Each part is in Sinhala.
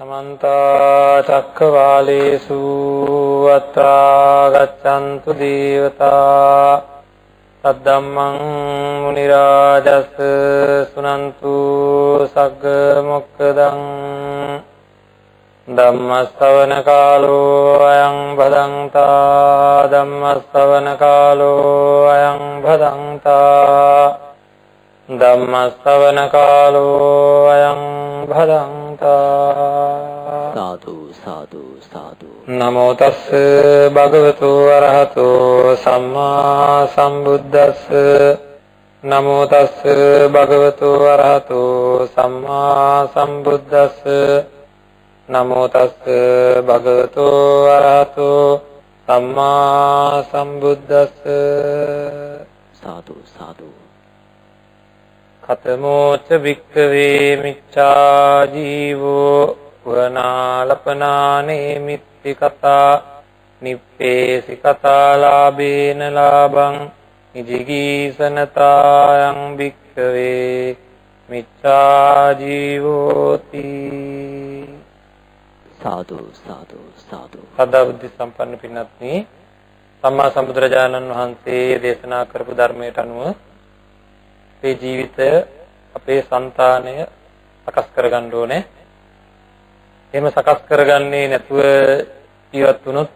समन्त चक्रवालेषु अत्रा गच्छन्तु देवता तद्धम्मं मुनिराजस् सुनन्तु सग्गमुक्तदं धम्मश्रवण कालो अयं भदन्ता धम्मश्रवण कालो अयं भदन्ता धम्मश्रवण कालो अयं भदन्ता साधु साधु साधु नमो तस् भगवतो अरहतो सम्मा सम्बुद्धस् नमो तस् भगवतो अरहतो सम्मा सम्बुद्धस् नमो तस् भगवतो अरहतो सम्मा सम्बुद्धस् साधु साधु खतमोच भिक्खवे मिच्छा जीवो वनालपनाने मित्ति कथा निप्पेसि कथा लाभेन लाभं निजिगीसनतायं भिक्खवे मिच्छा जीवोति साधु साधु साधु සදා බුද්ධ සම්පන්න පින්වත්නි සම්මා සම්බුදුරජාණන් වහන්සේ දේශනා කරපු ධර්මයට අනුව අපේ ජීවිතය අපේ సంతානය සකස් කරගන්න ඕනේ. එහෙම සකස් කරගන්නේ නැතුව ජීවත් වුණොත්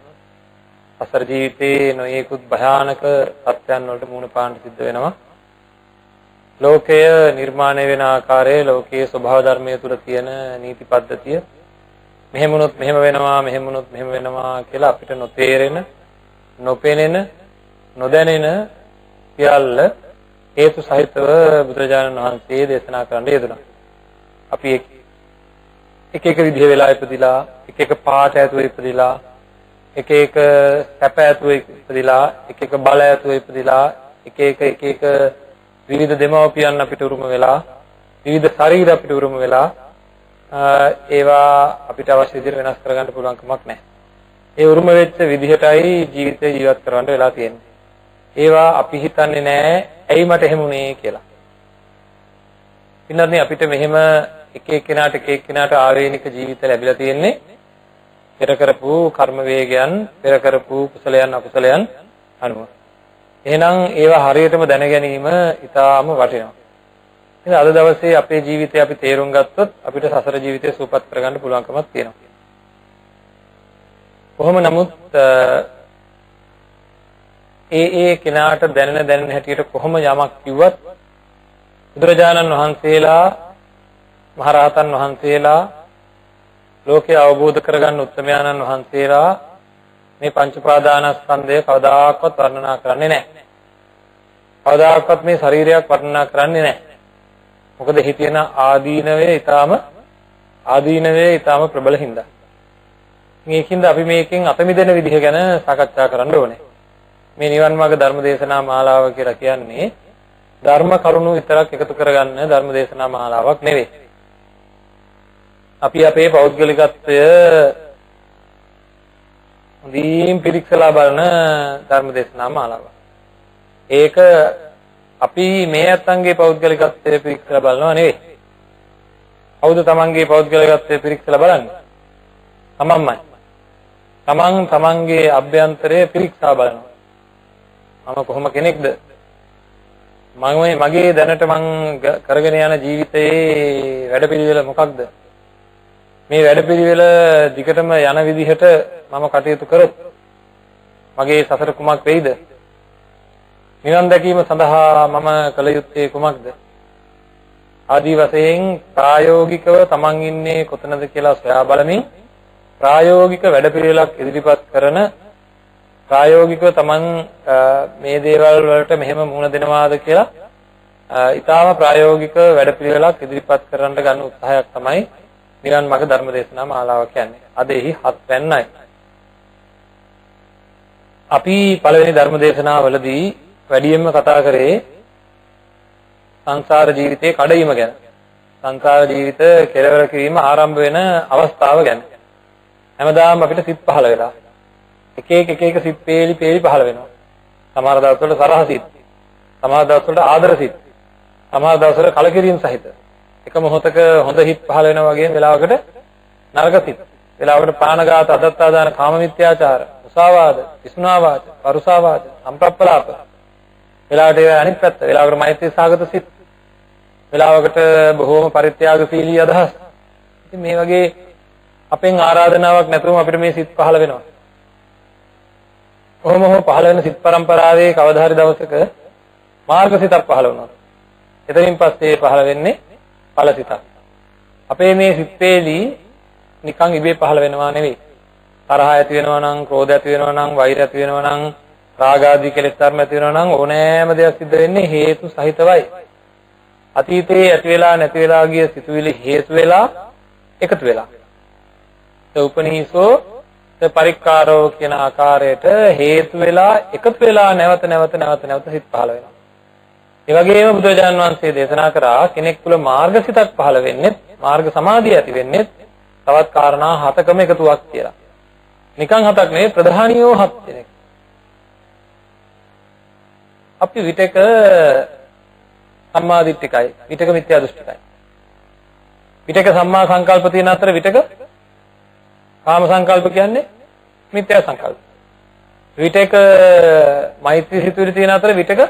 අසර ජීවිතේ නොයෙකුත් භයානක සත්‍යයන් වලට මුහුණ පාන්න සිද්ධ වෙනවා. ලෝකය නිර්මාණය වෙන ආකාරය, ලෝකයේ ස්වභාව ධර්මයේ තුල තියෙන නීති පද්ධතිය මෙහෙම වුණොත් මෙහෙම වෙනවා, මෙහෙම වුණොත් මෙහෙම වෙනවා කියලා අපිට නොතේරෙන, නොපෙනෙන, නොදැනෙන සියල්ල හේතු සහිතව බුදුරජාණන් වහන්සේ දේශනා කරන්න යෙදුණා. අපි එක එක විදිහ වෙලා ඉපදිලා, එක එක පාට ඇතුව ඉපදිලා, එක එක සැප ඇතුව ඉපදිලා, එක එක බල ඇතුව ඉපදිලා, එක එක විවිධ දෙමව්පියන් අපිට උරුම වෙලා, විවිධ ශරීර අපිට උරුම වෙලා, ඒවා අපිට අවශ්‍ය විදිහට වෙනස් කරගන්න පුළුවන් කමක් නැහැ. ඒ උරුම වෙච්ච විදිහටයි ජීවිතය ජීවත් කරවන්න වෙලා තියෙන්නේ. ඒවා අපි හිතන්නේ නැහැ ඇයි මට එහෙම උනේ කියලා. ඉන්නත් අපිට මෙහෙම එක එක්කෙනාට ආවේනික ජීවිත ලැබිලා තියෙන්නේ පෙර කරපු කර්ම වේගයන්, පෙර කරපු කුසලයන් අකුසලයන් අනුව. එහෙනම් ඒවා හරියටම දැන ගැනීම ඉතාම වටිනවා. ඉතින් අද දවසේ අපේ ජීවිතය අපි තේරුම් ගත්තොත් අපිට සසර ජීවිතය සූපපත් කරගන්න පුළුවන්කමක් තියෙනවා. කොහොම නමුත් ඒ කෙනාට දැනෙන හැටියට කොහොම යමක් කිව්වත් බුදුරජාණන් වහන්සේලා, මහරහතන් වහන්සේලා, ලෝකය අවබෝධ කරගන්න උත්තමයන්න් වහන්සේලා මේ පංච උපාදානස්කන්ධය කවදාකවත් වර්ණනා කරන්නේ නැහැ. කවදාකවත් මේ ශරීරයක් වර්ණනා කරන්නේ නැහැ. මොකද හිතේන ආදීනවේ ඊටාම ප්‍රබල හින්දා. මේකින්ද අපි මේකෙන් අත මිදෙන විදිහ ගැන සාකච්ඡා කරන්න ඕනේ. මේ නිවන් මාර්ග ධර්ම දේශනා මාලාව කියලා කියන්නේ ධර්ම කරුණු විතරක් එකතු කරගන්න ධර්ම දේශනා මාලාවක් නෙවෙයි. අපි අපේ පෞද්ගලිකත්වය හොඳින් පිරික්සලා බලන ධර්ම දේශනා මාලාවක්. ඒක අපි මේ අත්ංගේ පෞද්ගලිකත්වය පිරික්සලා බලනවා නෙවෙයි. කවුද තමන්ගේ පෞද්ගලිකත්වය පිරික්සලා බලන්නේ? තමන්මයි. තමන්ගේ අභ්‍යන්තරය පිරික්සා බලනවා. මම කොහොම කෙනෙක්ද? මගේ දැනට මං කරගෙන යන ජීවිතයේ වැඩපිළිවෙල මොකක්ද? මේ වැඩපිළිවෙල දිගටම යන විදිහට මම කටයුතු කරොත් මගේ සසර කුමක් වෙයිද? නිවන් දැකීම සඳහා මම කළ යුත්තේ කුමක්ද? ආදී වශයෙන් ප්‍රායෝගිකව තමන් ඉන්නේ කොතනද කියලා සොයා බලමින් ප්‍රායෝගික වැඩපිළිවෙලක් ඉදිරිපත් කරන, ප්‍රායෝගිකව තමන් මේ දේවල් වලට මෙහෙම මුහුණ දෙනවාද කියලා ඊටාම ප්‍රායෝගික වැඩපිළිවෙලක් ඉදිරිපත් කරන්න ගන්න උත්සාහයක් තමයි නිවන් මාර්ග ධර්ම දේශනා මාලාව කියන්නේ. අද එහි 7 වෙනියි. අපි පළවෙනි ධර්ම දේශනාවලදී වැඩියෙන්ම කතා කරේ සංසාර ජීවිතයේ කඩවීම ගැන. සංසාර ජීවිත කෙලවර කිරීම ආරම්භ වෙන අවස්ථාව ගැන. හැමදාම අපිට සිත් පහළ වෙලා එක එක සිත් පේලි පහළ වෙනවා. සමහර දවස්වල සරහ සිත්, සමහර දවස්වල ආදර සිත්, සමහර දවස්වල කලකිරීම සහිත එක මොහොතක හොඳ හිත් පහළ වෙනවා වගේ වෙලාවකට නරක සිත්. වෙලාවකට ප්‍රාණඝාත, අදත්තාදාන, කාම මිත්‍යාචාර, මුසාවාද, විසුනාවාද, පරුසාවාද, සම්ප්‍රප්පලාප. වෙලාවට ඒ අනිත් පැත්ත. වෙලාවකට මෛත්‍රී සාගත සිත්. වෙලාවකට බොහෝම පරිත්‍යාගශීලී අදහස්. ඉතින් මේ වගේ අපෙන් ආරාධනාවක් නැතුවම අපිට මේ සිත් පහළ වෙනවා. කොහොම පහළ වෙන සිත් පරම්පරාවේ කවදා හරි දවසක මාර්ගසිතක් පහළ වුණා. එතනින් පස්සේ පහළ වෙන්නේ ඵලසිතක්. අපේ මේ සිත්ේලි නිකන් ඉබේ පහළ වෙනවා නෙවෙයි. තරහ ඇති වෙනවා නම්, ක්‍රෝධ ඇති වෙනවා නම්, වෛර ඇති වෙනවා නම්, රාග ආදී කෙලෙස් ධර්ම ඇති වෙනවා නම් ඕනෑම දෙයක් සිද්ධ වෙන්නේ හේතු සහිතවයි. අතීතයේ ඇති වෙලා නැති වෙලා ගිය සිතුවිලි හේතු වෙලා එකතු වෙලා. උපනීසෝ පරික්කාරෝ කියන ආකාරයට හේතු වෙලා එකතු වෙලා නැවත සිත් පහළ වෙනවා. ඒ වගේම බුදුරජාණන් වහන්සේ දේශනා කරා කෙනෙක් තුළ මාර්ගසිතක් පහළ වෙන්නේ, මාර්ග සමාධිය ඇති වෙන්නේ තවත් කාරණා 7කම එකතුවක් කියලා. නිකන් 7ක් නෙවෙයි, ප්‍රධානියෝ 7 දෙනෙක්. අපි විතක සම්මාදිට්ඨිකයි, විතක මිත්‍යා දෘෂ්ටිකයි. විතක සම්මා සංකල්ප තියෙන අතර විතක කාම සංකල්ප කියන්නේ මිත්‍යා සංකල්ප. විතක මෛත්‍රී සිතුවිලි තියෙන අතර විතක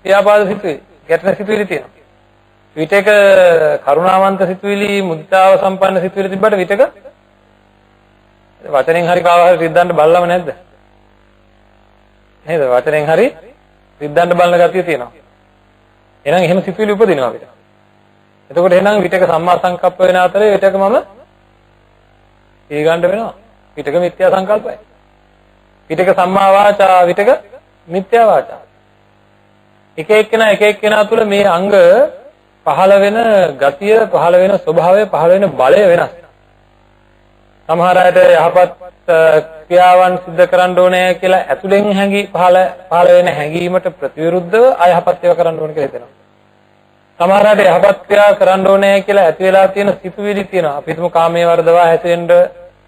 ව්‍යාපාද සිතුවිලි, ගැටෙන සිතුවිලි තියෙනවා. විතක කරුණාවන්ත සිතුවිලි, මුදිතාව සම්පන්න සිතුවිලි තිබ්බට විතක වචනෙන් හරි කාව හරි රිද්දන්න බලලම නැද්ද? නේද? වචනෙන් හරි රිද්දන්න බලන ගතිය තියෙනවා. එහෙනම් එහෙම සිතුවිලි උපදිනවා අපිට. එතකොට එහෙනම් විතක සම්මා සංකප්ප වෙන අතරේ විතකමම ඊගණ්ඩ වෙනවා. විතක මිත්‍යා සංකල්පයි. විතක සම්මා වාචා, විතක මිත්‍යා වාචා. එක එක්කෙනා තුළ මේ අංග පහළ වෙන ගතිය, පහළ වෙන ස්වභාවය, පහළ වෙන බලය වෙනස්. සමහර අයට යහපත් ක්‍රියාවන් සිදු කරන්න ඕනේ කියලා ඇතුලෙන් පහළ වෙන හැඟීමට ප්‍රතිවිරුද්ධව අයහපත් ඒවා කරන්න ඕනේ කියලා හිතෙනවා. සමහර අයට යහපත් ක්‍රියා කරන්න ඕනේ කියලා ඇති වෙලා තියෙන සිතුවිලි තියෙනවා. අපි හිතමු කාමයේ වර්ධවා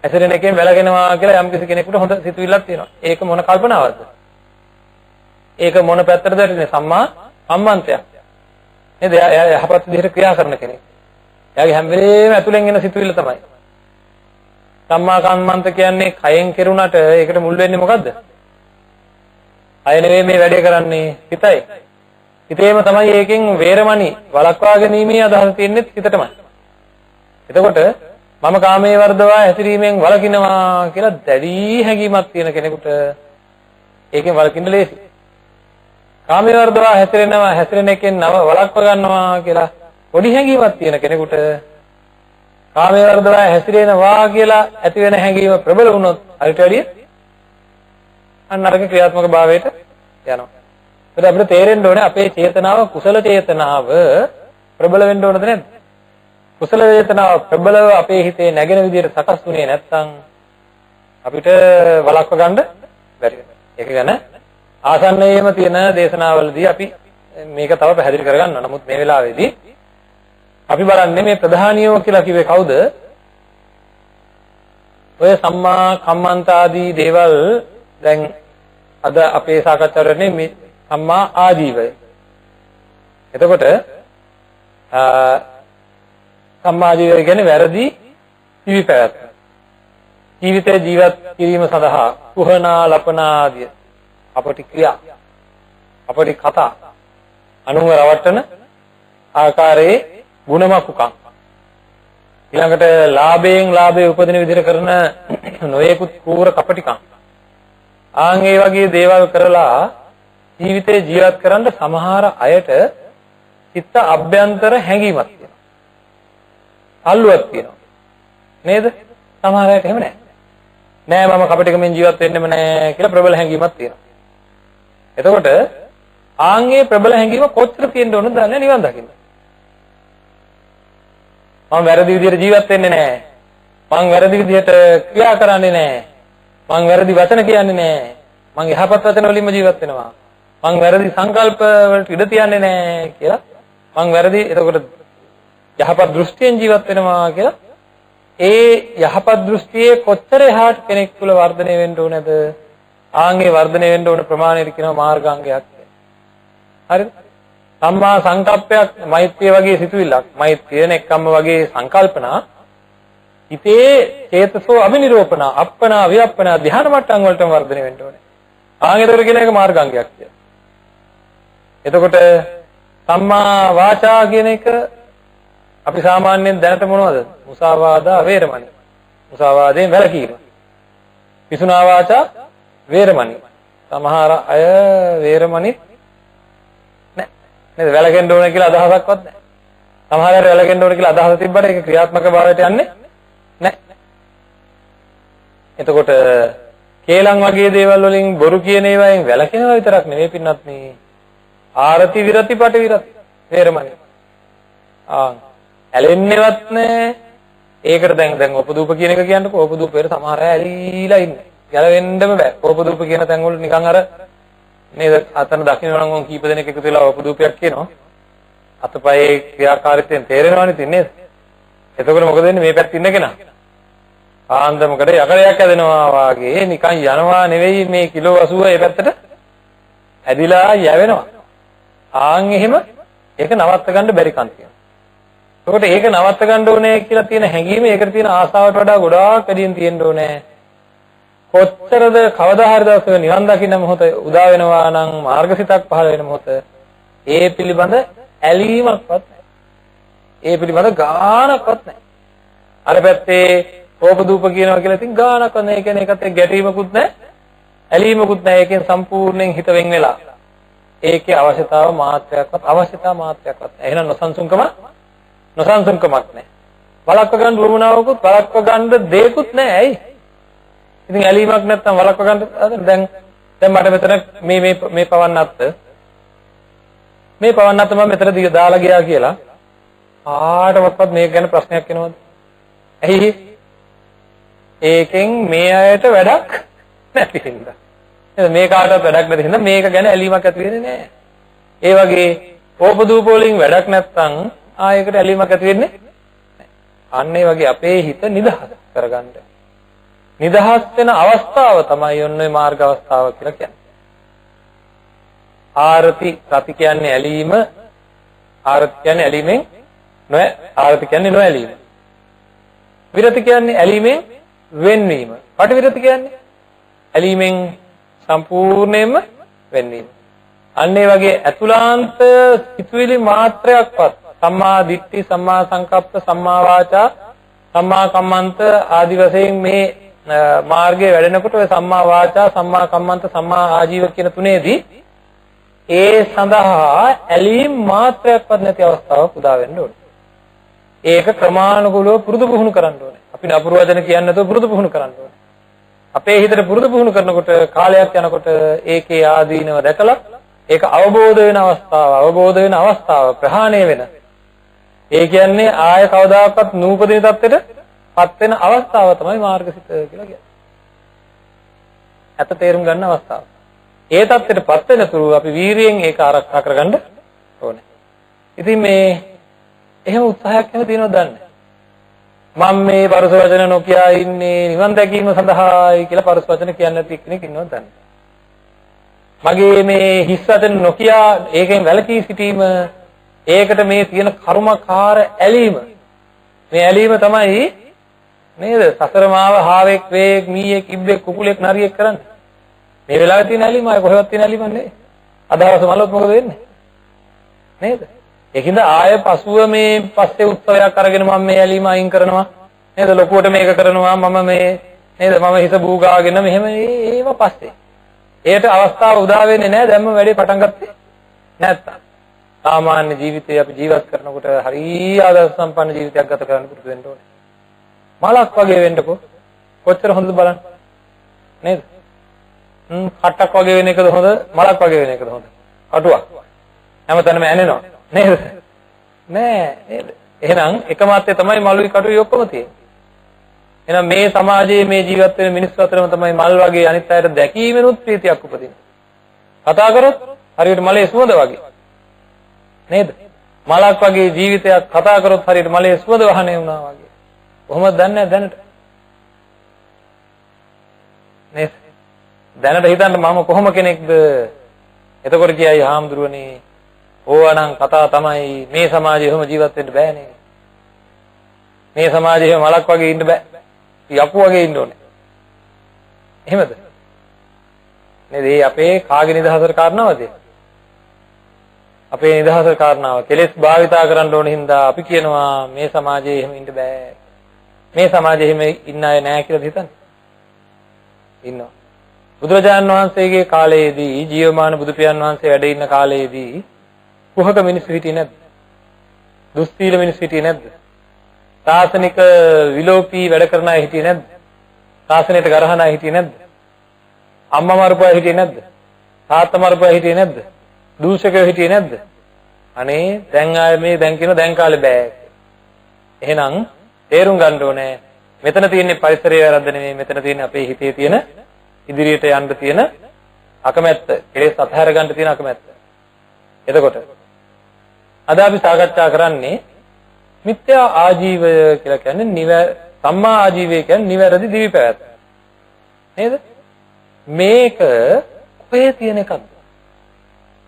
හැසිරෙන එකෙන් වැළගෙනවා කියලා යම් කිසි කෙනෙකුට හොඳ සිතුවිල්ලක් තියෙනවා. ඒක මොන කල්පනාවක්ද? ඒක මොන පැත්තටද වැටෙන්නේ? සම්මා සම්මන්තයක්. නේද? එයා යහපත් විදිහට ක්‍රියා කරන කෙනෙක්. එයාගේ හැම වෙලේම ඇතුලෙන් එන සිතුවිල්ල තමයි. සම්මා කම්මන්ත කියන්නේ කයෙන් කෙරුණට ඒකට මුල් වෙන්නේ මොකද්ද? අය නෙවෙයි මේ වැඩේ කරන්නේ, හිතයි. හිතේම තමයි ඒකෙන් වේරමණී වළක්වා ගැනීමේ අදහස තියෙන්නේ හිතටමයි. එතකොට මම කාමයේ වර්ධවා හැසිරීමෙන් වළකිනවා කියලා දැඩි හැඟීමක් තියෙන කෙනෙකුට ඒකෙන් වළකින්න ලේසි. කාමයේ වර්ධවා හැසිරෙන එකෙන් වළක්ව ගන්නවා කියලා පොඩි හැඟීමක් තියෙන කෙනෙකුට කාමයේ වර්ධවා හැසිරෙනවා කියලා ඇති වෙන හැඟීම ප්‍රබල වුණොත් අරිට වැඩිය අන්නරක ක්‍රියාත්මක භාවයට යනවා. ඒත් අපිට තේරෙන්න ඕනේ අපේ චේතනාව කුසල චේතනාව ප්‍රබල වෙන්න ඕනද නැද්ද? කුසල චේතනාව ප්‍රබලව අපේ හිතේ නැගෙන විදිහට සකස් වුණේ නැත්නම් අපිට වළක්ව ගන්න බැරි වෙනවා. ඒක ගැන ආසන්නයේම තියෙන දේශනාවලදී අපි මේක තව පැහැදිලි කරගන්නවා. නමුත් මේ වෙලාවේදී අපි බලන්නේ මේ ප්‍රධානියෝ කියලා කිව්වේ කවුද? ඔය සම්මා කම්මන්ත ආදී දේවල් දැන් අද අපේ සාකච්ඡාවට වෙන්නේ මේ සම්මා ආජීවය. එතකොට සම්මා ආජීවය කියන්නේ වැරදි ජීවි පැවැත්ම. ජීවිතේ ජීවත් කිරීම සඳහා කුහනා ලපනා ආදී අපටි ක්‍රියා, අපටි කතා, අනුව රවට්ටන ආකාරයේ ගුණමකුකම්, ඊළඟට ලාභයේ උපදින විදිහට කරන නොයෙකුත් කූර කපටිකම්, ආන් ඒ වගේ දේවල් කරලා ජීවිතේ ජීවත් කරන්න සමහර අයට චිත්ත අභ්‍යන්තර හැඟීමක් තියෙනවා. අල්ලුවක් තියෙනවා. නේද? සමහර අයට එහෙම නැහැ. නෑ මම කපටිකමෙන් ජීවත් වෙන්නෙම නෑ කියලා ප්‍රබල හැඟීමක් තියෙනවා. එතකොට ආන්ගේ ප්‍රබල හැඟීම කොච්චර තියෙන්න ඕනද දන්නේ නිවන් දකින්න. මම වැරදි විදිහට ජීවත් වෙන්නේ නෑ. මම වැරදි විදිහට ක්‍රියා කරන්නේ නෑ. මම වැරදි වචන කියන්නේ නෑ. මම යහපත් වචන වලින්ම ජීවත් වෙනවා. මම වැරදි සංකල්ප වලට ඉඩ තියන්නේ නෑ කියලා. මම වැරදි එතකොට යහපත් දෘෂ්ටියෙන් ජීවත් වෙනවා කියලා. ඒ යහපත් දෘෂ්ටියේ කොච්චර එහාට කෙනෙක් තුළ වර්ධනය වෙන්න ඕනද? ආන්ගේ වර්ධනය වෙන්න ඕන ප්‍රමාණයට කියනවා මාර්ගාංගයක් කියලා. හරිද? සම්මා සංකප්පයක්, මෛත්‍රිය වගේ සිතුවිල්ලක්, මෛත්‍රිය නෙක්ඛම්ම වගේ සංකල්පනා හිතේ චේතසෝ අවිනිරෝපණ අප්පනා වියප්පනා ධ්‍යාන මට්ටම් වලටම වර්ධනය වෙන්න ඕනේ. ආයෙතර කියන එක මාර්ගාංගයක් කියලා. එතකොට සම්මා වාචා කියන එක අපි සාමාන්‍යයෙන් දැනට මොනවද? මුසාවාදා වේරමණී. මුසාවාදයෙන් වැළකීම. පිසුනා වාචා වේරමණී. සමහර අය වේරමණී නෑ. නේද? වැළකෙන්න ඕන කියලා අදහසක්වත් නෑ. සමහර අය වැළකෙන්න ඕන කියලා අදහස තිබ්බට ඒක ක්‍රියාත්මක භාවයට යන්නේ නෑ. එතකොට කේලම් වගේ දේවල් වලින් බොරු කියන ඒවායින් වැළකෙනවා විතරක් නෙවෙයි පින්නත් නේ. ආරති විරති පටි විරති වේරමණී. ඇලෙන්නේවත් නෑ. ඒකට දැන් උපදූප කියන එක කියන්නකො උපදූපේට සමහර අය ඇලීලා ඉන්නේ. ගැලවෙන්නම බෑ. උපදූප කියන තැන් වල නිකන් අර නේද අතන දකින්න නම් උන් කීප දෙනෙක් එකතු වෙලා උපදූපයක් කියනවා. අතපයේ ක්‍රියාකාරීත්වයෙන් තේරෙනවනේ තින්නේ. එතකොට මොකද වෙන්නේ මේ පැත්තේ ඉන්න කෙනා? ආන්දමකට යකඩයක් ඇදෙනවා වාගේ නිකන් යනවා නෙවෙයි මේ කිලෝ 80 ඒ පැත්තට ඇදිලා යවෙනවා. ආන් එහෙම ඒක නවත්ත ගන්න බැරි කන් තියෙනවා. ඒකට ඒක නවත්ත ගන්න ඕනේ කියලා තියෙන හැඟීම ඒකට තියෙන ආසාවට වඩා ගොඩාක් වැඩියෙන් තියෙන්න ඕනේ. කොච්චරද කවදා හරි දවසක නිවන් දකින්න මොහොත උදා වෙනවා නම් මාර්ගසිතක් පහළ වෙන මොහොත ඒ පිළිබඳ ඇලීමක්වත් නැහැ. ඒ පිළිබඳ ගානක්වත් නැහැ. අර පැත්තේ ඕපදූප කියනවා කියලා ඉතින් ගානක්වත් නැහැ. ඒ කියන්නේ ඒකත් ගැටීමකුත් නැහැ. ඇලීමකුත් නැහැ. ඒකෙන් සම්පූර්ණයෙන් හිත වෙන් වෙලා. ඒකේ අවශ්‍යතාව මාත්‍රයක්වත් නැහැ. එහෙනම් නොසන්සුන්කමක් නැහැ. වළක්ව ගන්න වුණාවකුත් වළක්ව ගන්න දෙයක්වත් නැහැ. ඇයි? ඉතින් ඇලීමක් නැත්තම් වළක්ව ගන්න දැන් මට මෙතන මේ පවන්නත් මම මෙතන දාලා ගියා කියලා ආටවත් මේක ගැන ප්‍රශ්නයක් එනවද? ඇයි? ඒකෙන් මේ අයට වැඩක් නැති හින්දා. එහෙනම් මේ කාටවත් වැඩක් නැති හින්දා මේක ගැන ඇලීමක් ඇති වෙන්නේ නැහැ. ඒ වගේ ඕපදූප වලින් වැඩක් නැත්තම් ආයකට ඇලීමක් ඇති වෙන්නේ නැහැ. අන්න ඒ වගේ අපේ හිත නිදහස් කරගන්න. නිදහස් වෙන අවස්ථාව තමයි ඔන්නේ මාර්ග අවස්ථාව කියලා කියන්නේ. ආරති රති කියන්නේ ඇලීම. ආරති කියන්නේ ඇලීමෙන් ආරති කියන්නේ නොඇලීම. විරති කියන්නේ ඇලීමෙන් වෙන්වීම. පටිවිරති කියන්නේ ඇලීමෙන් සම්පූර්ණයෙන්ම වෙන්වීම. අන්න ඒ වගේ අතුලාන්ත සිතුවිලි මාත්‍රයක්වත් සම්මා දිට්ඨි, සම්මා සංකප්ප, සම්මා වාචා, සම්මා කම්මන්ත ආදි වශයෙන් මේ මාර්ගයේ වැඩෙනකොට ඔය සම්මා වාචා, සම්මා කම්මන්ත, සම්මා ආජීව කියන තුනේදී ඒ සඳහා ඇලීම් මාත්‍රයක්වත් නැති අවස්ථාවක් උදා වෙන්න ඕනේ. ඒක ක්‍රමානුකූලව පුරුදු පුහුණු කරන්න ඕනේ. අපි නපුරු වචන කියන්නේ නැතුව පුරුදු පුහුණු කරන්න ඕනේ. අපේ හිතට පුරුදු පුහුණු කරනකොට කාලයක් යනකොට ඒකේ ආදීනව දැකලා ඒක අවබෝධ වෙන අවස්ථාව ප්‍රහාණය වෙන. ඒ කියන්නේ ආය කවදාකවත් නූපදින තත්ත්වෙට පත් වෙන අවස්ථාව තමයි මාර්ගසිත කියලා කියන්නේ. ඇත්ත තේරුම් ගන්න අවස්ථාව. ඒ தත්ත්වයට පත් වෙන තුරු අපි වීරියෙන් ඒක ආරක්ෂා කරගන්න ඕනේ. ඉතින් මේ එහෙම උත්සාහයක් එහෙම තියෙනවද දන්නේ? මම මේ පරස වචන නොකිය ඉන්නේ නිවන් දැකීම සඳහායි කියලා පරස වචන කියන්නේ නැති කෙනෙක් ඉන්නවද දන්නේ? මගේ මේ හිස් වචන නොකිය ඒකෙන් වැළකී සිටීම ඒකට මේ තියෙන කර්මකාර ඇලීම. මේ ඇලීම තමයි නේද? සසර මාව හාවෙක් වේක් මීයෙක් ඉබ්බෙක් කුකුලෙක් නරියෙක් කරන්නේ. මේ වෙලාවේ තියෙන ඇලීම අය කොහෙවත් තියෙන ඇලීමක් නෙවෙයි. අදහස මලොත් මොකද වෙන්නේ? නේද? ඒකින්ද ආය පසුව මේ පස්සේ උත්සවයක් අරගෙන මම මේ ඇලීම අයින් කරනවා. නේද? ලොකුවට මේක කරනවා මම මේ නේද? මම හිත බූගාගෙන මෙහෙම ඒව පස්සේ. ඒකට අවස්ථාව උදා වෙන්නේ නැහැ. දැන්ම වැඩේ පටන් ගත්තේ නැත්තම්. සාමාන්‍ය ජීවිතේ අපි ජීවත් කරනකොට හරිය ආදර්ශ සම්පන්න ජීවිතයක් ගත කරන්න පුරුදු වෙන්න ඕනේ. මලක් වගේ වෙන්නකෝ. කොච්චර හොඳද බලන්න. නේද? කට්ටක් වගේ වෙන එකද හොඳ? මලක් වගේ වෙන එකද හොඳ? කටුවක්. හැමතැනම ඇනෙනවා. නේද? නෑ නේද? එහෙනම් එකමාත්‍ය තමයි මලුයි කටුයි ඔක්කොම තියෙන්නේ. එහෙනම් මේ සමාජයේ මේ ජීවත් වෙන මිනිස්සු අතරම තමයි මල් වගේ අනිත් අයට දැකීමෙනුත් ප්‍රීතියක් උපදින්නේ. කතා කරොත් හරියට මලේ සුවඳ වගේ. නේද? මලක් වගේ ජීවිතයක් කතා කරොත් හරියට මලේ සුවඳ වහනේ වුණා වගේ. කොහොමද දන්නේ දැනට? නේද? දැනට හිතන්න මම කොහොම කෙනෙක්ද? එතකොට කියයි හාමුදුරුවනේ ඕවා නම් කතා තමයි මේ සමාජයේ එහෙම ජීවත් වෙන්න බෑනේ. මේ සමාජයේ මලක් වගේ ඉන්න බෑ. යකු වගේ ඉන්න ඕනේ. එහෙමද? නේද? මේ අපේ කාගේ නිදහසට කාරණාවද? අපේ නිදහසට කාරණාව. කෙලෙස් භාවිතා කරන්න ඕන හින්දා අපි කියනවා මේ සමාජයේ එහෙම ඉන්න බෑ. මේ සමාජයේ එහෙම ඉන්න අය නෑ කියලා හිතන්නේ. ඉන්නවා. බුදුරජාණන් වහන්සේගේ කාලයේදී ජීවමාන බුදු පියාණන් වහන්සේ වැඩ ඉන්න කාලයේදී කුහක මිනිස්සු හිටියේ නැද්ද? දුස්සීල මිනිස්සු හිටියේ නැද්ද? ශාසනික විලෝපී වැඩ කරන අය හිටියේ නැද්ද? ශාසනයට ගරහන අය හිටියේ නැද්ද? අම්මා මරුපා හිටියේ නැද්ද? තාත්තා මරුපා හිටියේ නැද්ද? දූෂකයෝ හිටියේ නැද්ද? අනේ දැන් ආයේ මේ දැන් කියන දැන් කාලේ බෑ. එහෙනම් තේරුම් ගන්න ඕනේ මෙතන තියෙන්නේ පරිසරයේ වැරද්ද නෙමෙයි මෙතන තියෙන්නේ අපේ හිතේ තියෙන ඉදිරියට යන්න තියෙන අකමැත්ත. කෙලෙස් අතහැර ගන්න තියෙන අකමැත්ත. එතකොට අද අපි සාකච්ඡා කරන්නේ මිත්‍යා ආජීවය කියලා කියන්නේ සම්මා ආජීවය කියන්නේ නිවැරදි දිවි පැවැත්ම. නේද? මේක කොහේ තියෙන එකක්ද?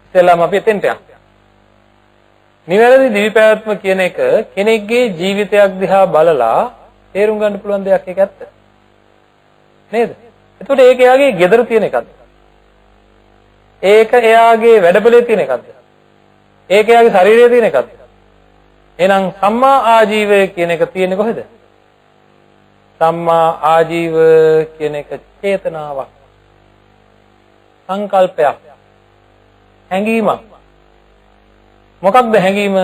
ඉතින්ලාම අපි එතෙන්ට යමු. නිවැරදි දිවි පැවැත්ම කියන එක කෙනෙක්ගේ ජීවිතයක් දිහා බලලා තේරුම් ගන්න පුළුවන් දෙයක් ඒක ඇත්ත. නේද? එතකොට ඒක එයාගේ gedara තියෙන එකක්ද? ඒක එයාගේ වැඩපලේ තියෙන එකක්ද? ඒක එයාගේ ශරීරයේ තියෙන එකක්ද? එහෙනම් සම්මා ආජීවය කියන එක තියෙන්නේ කොහෙද? සම්මා ආජීව කියන එක චේතනාවක්. සංකල්පයක්. හැඟීමක්. මොකක්ද හැඟීම?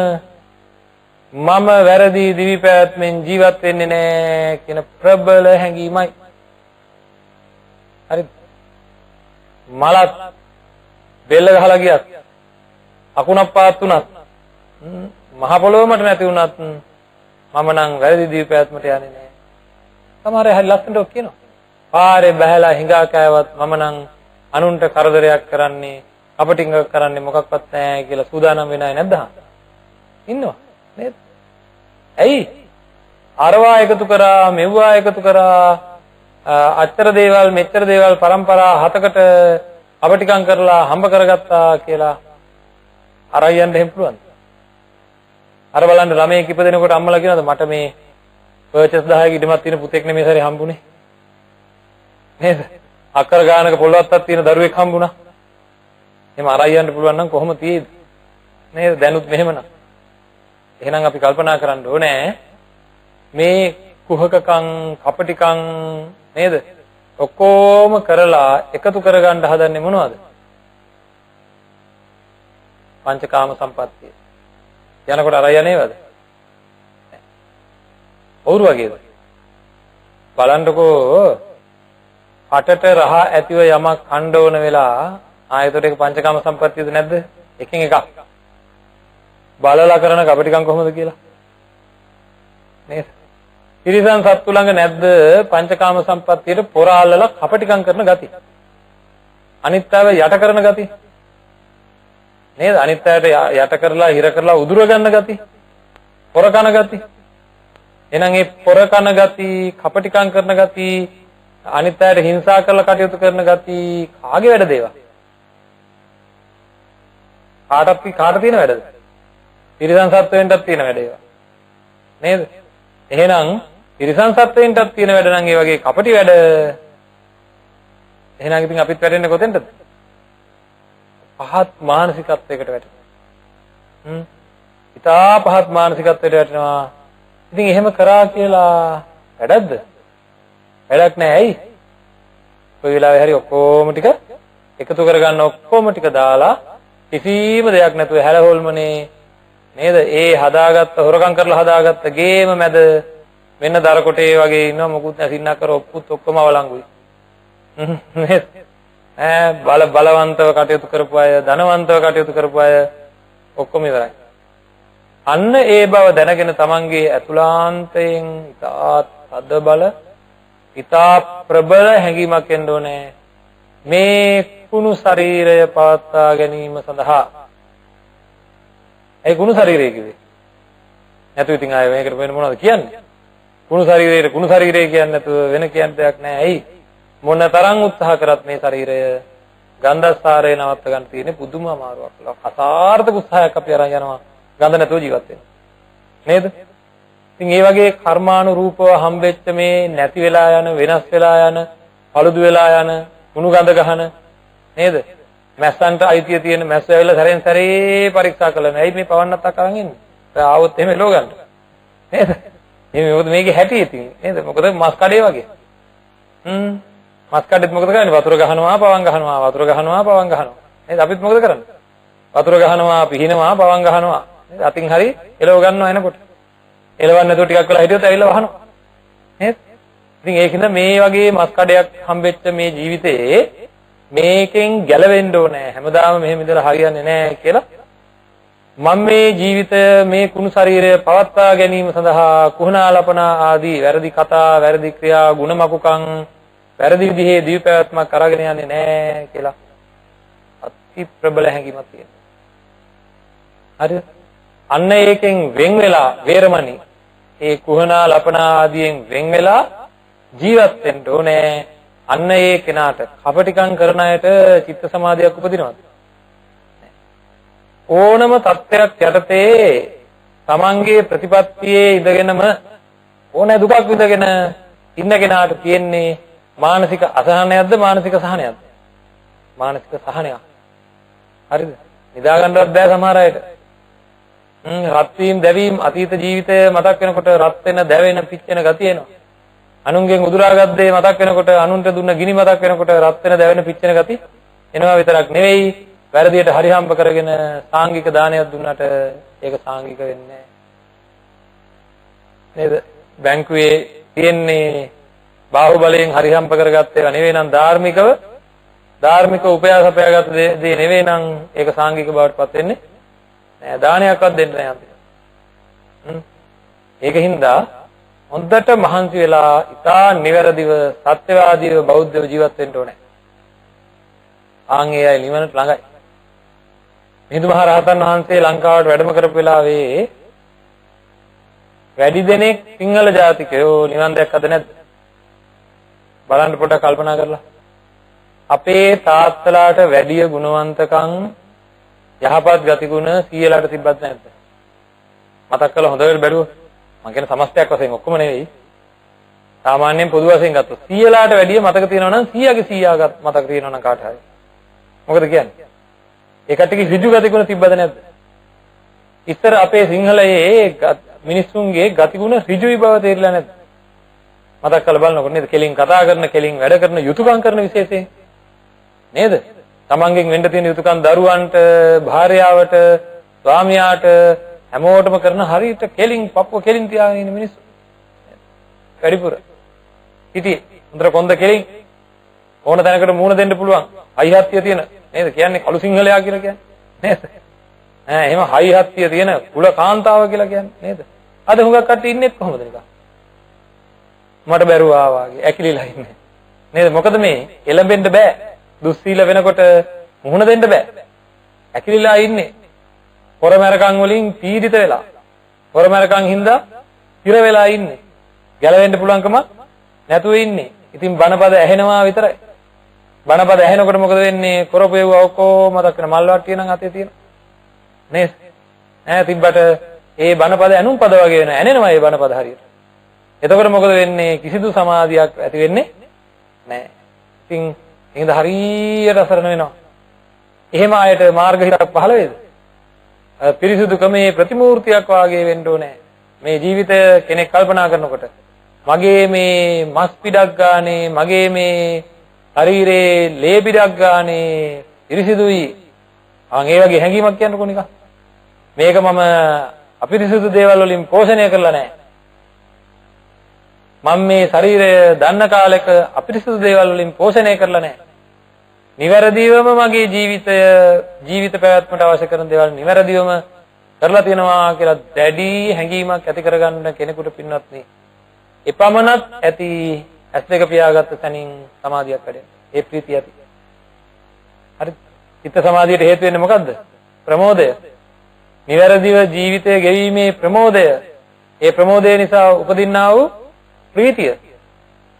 මම වැරදි දිවි පැවැත්මෙන් ජීවත් වෙන්නේ නැහැ කියන ප්‍රබල හැඟීමයි. හරිද? මලක් බෙල්ල ගහලා ගියත් අකුණක් පාත් වුණත් මහ පොළොවමට නැති වුණත් මම නම් වැරදි දිවි පැවැත්මට යන්නේ නැහැ. සමහර අය හරි ලස්සනට කියනවා. පාරේ බහැලා හිඟා කෑවත් මම නම් අනුන්ට කරදරයක් කරන්නේ අපටිංග කරන්නේ මොකක්වත් නැහැ කියලා සූදානම් වෙන අය නැද්ද? ඉන්නවා නේද? ඇයි? අරවා එකතු කරා මෙව්වා එකතු කරා අච්චර දේවල් මෙච්චර දේවල් પરම්පරා 7කට අපටිකම් කරලා හම්බ කරගත්තා කියලා අරයන්ට එහෙම පුළුවන්ද? අර බලන්න ළමයෙක් ඉපදෙනකොට අම්මලා කියනවාද මට මේ පර්චස් 10ක ඉඩමක් තියෙන පුතෙක් නෙමෙයි සරේ හම්බුනේ නේද? අක්කර ගානක පොළවත්තක් තියෙන දරුවෙක් හම්බුණා. එහෙම අරයන්ට පුළුවන් නම් කොහොම තියේද? නේද? දැනුත් මෙහෙමනම්. එහෙනම් අපි කල්පනා කරන්න ඕනේ මේ කුහකකම් කපටිකම් නේද? ඔක්කොම කරලා එකතු කරගන්න හදන්නේ මොනවද? පංචකාම සම්පත්තිය. යනකොට අරය නේවද? ඔවුරු වගේද? බලන්නකෝ අටට රහ ඇතිව යමක් කණ්ඩ ඕන වෙලා ආයතනයක ඒක පංචකාම සම්පත්තියද නැද්ද? එකෙන් එකක්. බලලා කරන කපටිකම් කොහොමද කියලා? නේද? තිරිසන් සත්තු ළඟ නැද්ද පංචකාම සම්පත්තියට පොරාලලා කපටිකම් කරන ගති? අනිත්‍යව යට කරන ගති? නේද? අනිත්‍යයට යට කරලා හිර කරලා උදුර ගන්න ගති? පොර කන ගති? එහෙනම් මේ පොර කන ගති, කපටිකම් කරන ගති, අනිත්‍යයට හිංසා කරලා කටයුතු කරන ගති කාගේ වැඩද ඒවා? කාට තියෙන වැඩද? තිරිසන් සත්වෙන්ටත් තියෙන වැඩ ඒවා. නේද? එහෙනම් තිරිසන් සත්වෙන්ටත් තියෙන වැඩ නම් ඒ වගේ කපටි වැඩ. එහෙනම් ඉතින් අපිත් වැටෙන්නේ කොතෙන්ද? පහත් මානසිකත්වයකට වැටෙනවා. ඉතා පහත් මානසිකත්වයට වැටෙනවා. ඉතින් එහෙම කරා කියලා වැඩක්ද? වැඩක් නෑ. ඇයි? කොයි වෙලාවෙ හරි ඔක්කොම ටික එකතු කරගන්න ඔක්කොම ටික දාලා කිසිම දෙයක් නැතුව හැලහොල්මනේ නේද? ඒ හදාගත්ත හොරකම් කරලා හදාගත්ත ගේම මැද මෙන්න දර කොටේ වගේ ඉන්නවා මොකුත් නැසින්නක් කර ඔක්කුත් ඔක්කොම අවලංගුයි. නේද? බලවන්තව කටයුතු කරපු අය, ධනවන්තව කටයුතු කරපු අය ඔක්කොම ඉවරයි. අන්න ඒ බව දැනගෙන තමන්ගේ ඇතුළාන්තයෙන් ඉතාත් තද බල, ඉතා ප්‍රබල හැඟීමක් එන්න ඕනේ. මේ කුණු ශරීරය පවත්වා ගැනීම සඳහා. ඒ කුණු ශරීරය කිව්වේ. නැතු ඉතින් ආයෙ මේකට වෙන මොනවද කියන්නේ? කුණු ශරීරය කියන්නේ නැතුව වෙන කියන්න දෙයක් නැහැ. ඇයි? මොන තරම් උත්සාහ කරත් මේ ශරීරය ගන්ධස්සාරය නවත්ත ගන්න තියෙන්නේ පුදුම අමාරුවක්. අසාර්ථක උත්සාහයක් අපි අරන් යනවා ගඳ නැතුව ජීවත් වෙන්න. නේද? ඉතින් ඒ වගේ කර්මානුරූපව හම්බෙච්ච මේ නැති වෙලා යන, වෙනස් වෙලා යන, paludu වෙලා යන, කුණු ගඳ ගහන නේද? මැස්සන්ට අයිතිය තියෙන මැස්ස ඇවිල්ලා සැරෙන් සැරේ පරීක්ෂා කළා. ඇයි මේ පවන්නත් අකරන් ඉන්නේ? ආවොත් එහෙම එලෝ ගන්න. නේද? මේ මොකද මේකේ හැටි ඉතින් නේද? මොකද මස් කඩේ වගේ. මස් කඩේත් මොකද කරන්නේ? වතුර ගහනවා, පවන් ගහනවා, වතුර ගහනවා, පවන් ගහනවා. නේද? අපිත් මොකද කරන්නේ? වතුර ගහනවා, පිහිනවා, පවන් ගහනවා. නේද? අතින් හරි එලව ගන්නවා එනකොට. එලවන්න නැතුව ටිකක් වෙලා හිටියොත් ඇවිල්ලා වහනවා. නේද? ඉතින් ඒකින්ද මේ වගේ මස් කඩයක් හම්බෙච්ච මේ ජීවිතේ මේකෙන් ගැලවෙන්න ඕනේ. හැමදාම මෙහෙම ඉඳලා හරියන්නේ නැහැ කියලා මම මේ ජීවිතය මේ කුණු ශරීරය පවත්වා ගැනීම සඳහා කුහනාලපනා ආදී වැරදි කතා, වැරදි ක්‍රියා, ගුණමකුකම්, වැරදි විදිහේ දීපැවැත්මක් අරගෙන යන්නේ නැහැ කියලා අති ප්‍රබල හැඟීමක් තියෙනවා. හරිද? අන්න ඒකෙන් වෙන් වෙලා වේරමණී ඒ කුහනාලපනා ආදීන් වෙන් වෙලා ජීවත් වෙන්න ඕනේ. අන්න ඒ කෙනාට කපටිකම් කරන අයට චිත්ත සමාධියක් උපදිනවද? ඕනම තත්ත්වයක් යටතේ තමන්ගේ ප්‍රතිපත්තියේ ඉඳගෙනම ඕන දුකක් විඳගෙන ඉන්න කෙනාට තියෙන්නේ මානසික අසහනයක්ද මානසික සහනයක්ද? මානසික සහනයක්. හරිද? නිදා ගන්නවත් බෑ සමහර අයට. රත් වීම, දැවීම, අතීත ජීවිතය මතක් වෙනකොට රත් වෙන, දැවෙන, පිච්චෙන ගතිය එනවා. අනුන්ගෙන් උදුරාගත් දේ මතක් වෙනකොට, අනුන්ට දුන්න ගිනි මතක් වෙනකොට රත් වෙන, දැවෙන, පිච්චෙන ගතිය එනවා විතරක් නෙවෙයි, වැරදියට හරි හම්බ කරගෙන සාංගික දානයක් දුන්නට ඒක සාංගික වෙන්නේ නැහැ. නේද? බැංකුවේ තියෙන්නේ බාහුවලයෙන් හරි හම්බ කරගත්ත ඒවා නෙවෙයි නම් ධාර්මික උපයාසපයාගත් දේ නෙවෙයි නම් ඒක සාංගික බවට පත් වෙන්නේ නෑ. දානයක්වත් දෙන්න නෑ අපිට. ඒකින්ද හොඳට මහන්සි වෙලා ඉතා නිවැරදිව සත්‍යවාදීව බෞද්ධව ජීවත් වෙන්න ඕනේ. ආන් ඒ අය නිවනට ළඟයි. මිහිඳු මහ රහතන් වහන්සේ ලංකාවට වැඩම කරපු වෙලාවේ වැඩි දෙනෙක් සිංහල ජාතිකයෝ නිවන් දැක්කද නැද්ද? බලන්න පොඩ්ඩක් කල්පනා කරලා. අපේ තාත්තලාට වැඩි ගුණවන්තකම් යහපත් ගතිගුණ සීයලාට තිබ්බත් නැද්ද? මතක් කරලා හොඳට බැලුවොත් මම කියන සමස්තයක් වශයෙන් ඔක්කොම නෙවෙයි. සාමාන්‍යයෙන් පොදු වශයෙන් ගත්තොත් සීයලාට වැඩි මතක තියෙනවා නම් 100ගේ 100 මතක තියෙනවා නම් කාට හරි. මොකද කියන්නේ? ඒ කට්ටියගේ ඍජු ගතිගුණ තිබ්බද නැද්ද? ඉස්සර අපේ සිංහලයේ මිනිස්සුන්ගේ ගතිගුණ ඍජුයි බව තේරිලා නැද්ද? මතක් කරලා බලනකොට නේද? කෙලින් කතා කරන, කෙලින් වැඩ කරන, යුතුයකම් කරන විශේෂයෙන් නේද? තමන්ගෙන් වෙන්න තියෙන යුතුයකම් දරුවන්ට, භාර්යාවට, ස්වාමියාට හැමෝටම කරන හරියට කෙලින් පපුව කෙලින් තියාගෙන ඉන්න මිනිස්සු. වැඩිපුර හිටියේ හොඳට කොන්ද කෙලින් ඕන තැනකට මූණ දෙන්න පුළුවන්. හයිහත්තිය තියෙන නේද? කියන්නේ කළු සිංහලයා කියලා කියන්නේ නේද? එහෙම හයිහත්තිය තියෙන කුල කාන්තාව කියලා කියන්නේ නේද? අද හුඟක් කට්ටිය ඉන්නේ කොහොමද නිකන්? මට බැරුවා වාගේ ඇකිලිලා ඉන්නේ. නේද? මොකද මේ එළඹෙන්න බෑ. දුස්සීල වෙනකොට මුහුණ දෙන්න බෑ. ඇකිලිලා ඉන්නේ. හොරමරකම් වලින් පීඩිත වෙලා. හොරමරකම් හින්දා හිර වෙලා ඉන්නේ. ගැලවෙන්න පුළුවන්කම නැතුව ඉන්නේ. ඉතින් බණපද ඇහෙනවා විතරයි. බණපද ඇහෙනකොට මොකද වෙන්නේ? කරපේව ඔක්කොම මතක් වෙන මල් වට්ටිය නම් අතේ තියෙනවා. නේද? තිබ්බට ඒ බණපද ඇනුම් පද වගේ වෙනවා. ඇනෙනවා ඒ බණපද හරියට. එතකොට මොකද වෙන්නේ? කිසිදු සමාධියක් ඇති වෙන්නේ නැහැ. ඉතින් එහෙනම් හරියට අසරණ වෙනවා. එහෙම ආයත මාර්ග හිතක් පහළ වේද? පිරිසුදුකමේ ප්‍රතිමූර්තියක් වාගේ වෙන්න ඕනේ. මේ ජීවිතය කෙනෙක් කල්පනා කරනකොට මගේ මේ මස් පිටක් ගානේ, මගේ මේ ශරීරේ ලේ පිටක් ගානේ පිරිසිදුයි. ඒ වගේ හැඟීමක් කියන්නකො නිකන්. මේක මම අපිරිසිදු දේවල් වලින් පෝෂණය කරලා නැහැ. මම මේ ශරීරය දන්න කාලෙක අපිරිසිදු දේවල් වලින් පෝෂණය කරලා නැහැ. නිවැරදිවම මගේ ජීවිත පැවැත්මට අවශ්‍ය කරන දේවල් නිවැරදිවම කරලා තියෙනවා කියලා දැඩි හැඟීමක් ඇති කරගන්න කෙනෙකුට පින්වත්නි එපමණත් ඇති ඇස් දෙක පියාගත්ත තැනින් සමාධියක් වැඩෙන. ඒ ප්‍රීතිය ඇති. හරි. චිත්ත සමාධියට හේතු වෙන්නේ මොකද්ද? ප්‍රමෝදය. නිවැරදිව ජීවිතය ගෙවීමේ ප්‍රමෝදය. ඒ ප්‍රමෝදය නිසා උපදින්නා වූ ප්‍රීතිය.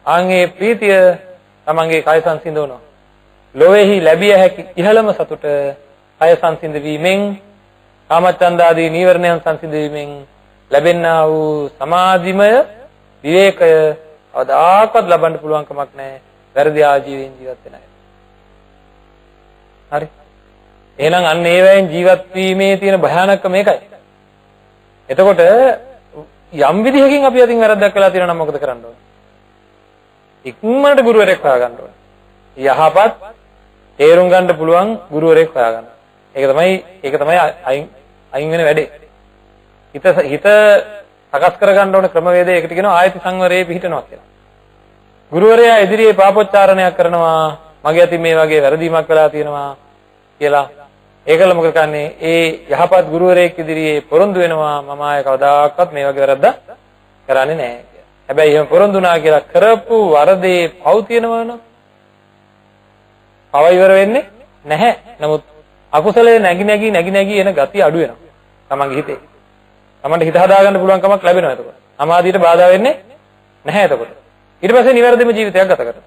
ආන්ගේ ප්‍රීතිය තමන්ගේ කය සංසිඳවනවා. ලෝකෙහි ලැබිය හැකි ඉහළම සතුට කය සංසිඳ වීමෙන්, කාමච්ඡන්ද ආදී නීවරණයන් සංසිඳ වීමෙන්, ලැබෙනා වූ සමාධිමය විවේකය අවදාකවත් ලබන්න පුළුවන් කමක් නැහැ. වැරදි ආජීවයෙන් ජීවත් වෙන අය. හරි. එහෙනම් අන්න ඒ වයින් ජීවත් වීමේ තියෙන භයානකම මේකයි. එතකොට යම් විදිහකින් අපි අතින් වැරද්දක් කළා තියෙනවා නම් මොකද කරන්න ඕනේ? ඉක්මනට ගුරුවරයෙක් හොයාගන්න ඕනේ. යහපත් තේරුම් ගන්න පුළුවන් ගුරුවරයෙක් හොයාගන්න. ඒක තමයි අයින් වෙන වැඩේ. හිත සකස් කරගන්න ඕන ක්‍රමවේදය ඒකට කියනවා ආයති සංවරයේ පිහිටනවා කියලා. ගුරුවරයා ඉදිරියේ පාපොච්චාරණයක් කරනවා මගේ අතින් මේ වගේ වැරදීමක් වෙලා තියෙනවා කියලා. ඒකල මොකද කරන්නේ? ඒ යහපත් ගුරුවරයෙක් ඉදිරියේ පොරොන්දු වෙනවා මම ආයේ කවදාකවත් මේ වගේ වැරද්දක් කරන්නේ නැහැ කියලා. හැබැයි එහෙම පොරොන්දු වුණා කියලා කරපු වරදේ පව් තියෙනවනම් පව ඉවර වෙන්නේ නැහැ. නමුත් අකුසලයේ නැగి එන ගතිය අඩු වෙනවා. තමන්ගේ හිතේ. තමන්ට හිත හදාගන්න පුළුවන් කමක් ලැබෙනවා එතකොට. සමාධියට බාධා වෙන්නේ නැහැ එතකොට. ඊට පස්සේ නිවැරදිම ජීවිතයක් ගත කරනවා.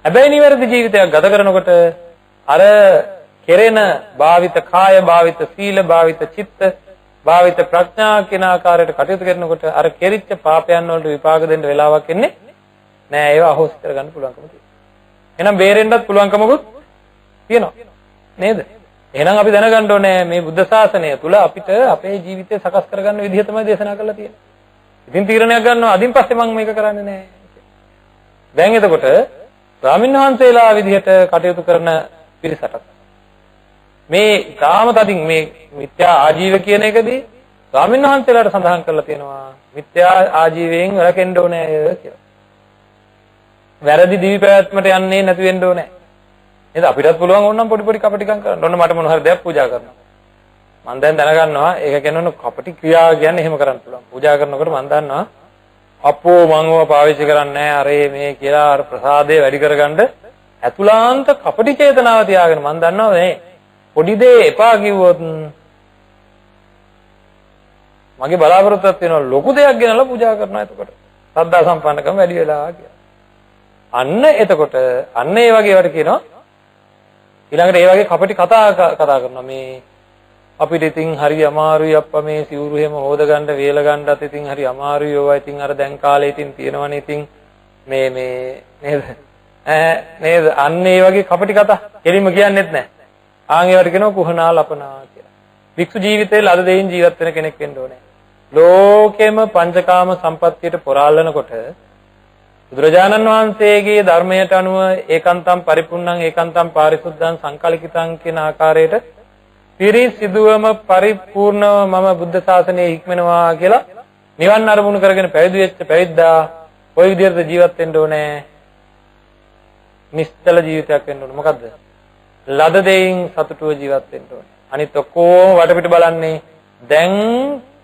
හැබැයි නිවැරදි ජීවිතයක් ගත කරනකොට අර කෙරෙන භාවිත කාය භාවිත සීල භාවිත චිත්ත භාවිත ප්‍රඥා කියන ආකාරයට කටයුතු කරනකොට අර කෙරිච්ච පාපයන් වලට විපාක දෙන්න වෙලාවක් එන්නේ නෑ. ඒවා අහෝසි කරගන්න පුළුවන්කම තියෙනවා. එහෙනම් බේරෙන්නත් පුළුවන්කමකුත් තියෙනවා. නේද? එහෙනම් අපි දැනගන්න ඕනේ මේ බුද්ධ ශාසනය තුල අපිට අපේ ජීවිතය සකස් කරගන්න විදිහ තමයි දේශනා කරලා තියෙන්නේ. ඉතින් තීරණයක් ගන්නවා අදින් පස්සේ මම මේක කරන්නේ නෑ. දැන් එතකොට ස්වාමීන් වහන්සේලා විදිහට කටයුතු කරන පිරිසට මේ තාම තදින් මේ මිත්‍යා ආජීව කියන එකදී ස්වාමීන් වහන්සේලාට සඳහන් කරලා තියෙනවා මිත්‍යා ආජීවයෙන් වැළකෙන්න ඕනේ කියලා. වැරදි දිවි පැවැත්මට යන්නේ නැති වෙන්න ඕනේ. නේද? අපිටත් පුළුවන් ඕනනම් පොඩි කපටිකම් කරන්න. ඔන්න මට මොන හරි දෙයක් පූජා කරනවා. මම දැන් දැනගන්නවා ඒක කියන්නේ කපටි ක්‍රියා කියන්නේ එහෙම කරන්න පුළුවන්. පූජා කරනකොට මම දන්නවා අපෝ මම ඕවා පාවිච්චි කරන්නේ නැහැ අරේ මේ කියලා අර ප්‍රසාදේ වැඩි කරගන්න ඇතුළාන්ත කපටි චේතනාව තියාගෙන මම දන්නවා මේ පොඩි දේ එපා කිව්වොත් මගේ බලාපොරොත්තුවක් තියෙනවා ලොකු දෙයක් ගෙනලා පූජා කරනවා එතකොට. ශ්‍රද්ධා සම්පන්නකම වැඩි වෙලා කියලා. අන්න එතකොට අන්න ඒ වගේ වට කියනවා ඊළඟට ඒ වගේ කපටි කතා කරනවා මේ අපිට ඉතින් හරි අමාරුයි අප්පා මේ සිවුරු එහෙම හොද ගන්න වේල ගන්නත් ඉතින් හරි අමාරුයි ඔවා ඉතින් අර දැන් කාලේ ඉතින් තියෙනවනේ ඉතින් මේ නේද නේද අන්න ඒ වගේ කපටි කතා කෙලින්ම කියන්නෙත් නැහැ. ආන් ඒවට කියනවා කුහනා ලපනා කියලා. වික්ෂු ජීවිතේ ලද දෙයින් ජීවත් වෙන කෙනෙක් වෙන්න ඕනේ. ලෝකෙම පංචකාම සම්පත්තියට පොරාලනකොට බුදුරජාණන් වහන්සේගේ ධර්මයට අනුව ඒකාන්තම් පරිපූර්ණං ඒකාන්තම් පාරිශුද්ධං සංකල්පිතං කියන ආකාරයට පිරිසිදුවම පරිපූර්ණව මම බුද්ධ ශාසනයේ හික්මනවා කියලා නිවන් අරමුණු කරගෙන පැවිදි වෙච්ච පැවිද්දා ওই විදිහට ජීවත් වෙන්න ඕනේ. නිශ්චල ජීවිතයක් වෙන්න ඕනේ. මොකද්ද? ලද දෙයින් සතුටුව ජීවත් වෙන්න ඕනේ. අනිත් ඔක්කොම වටපිට බලන්නේ දැන්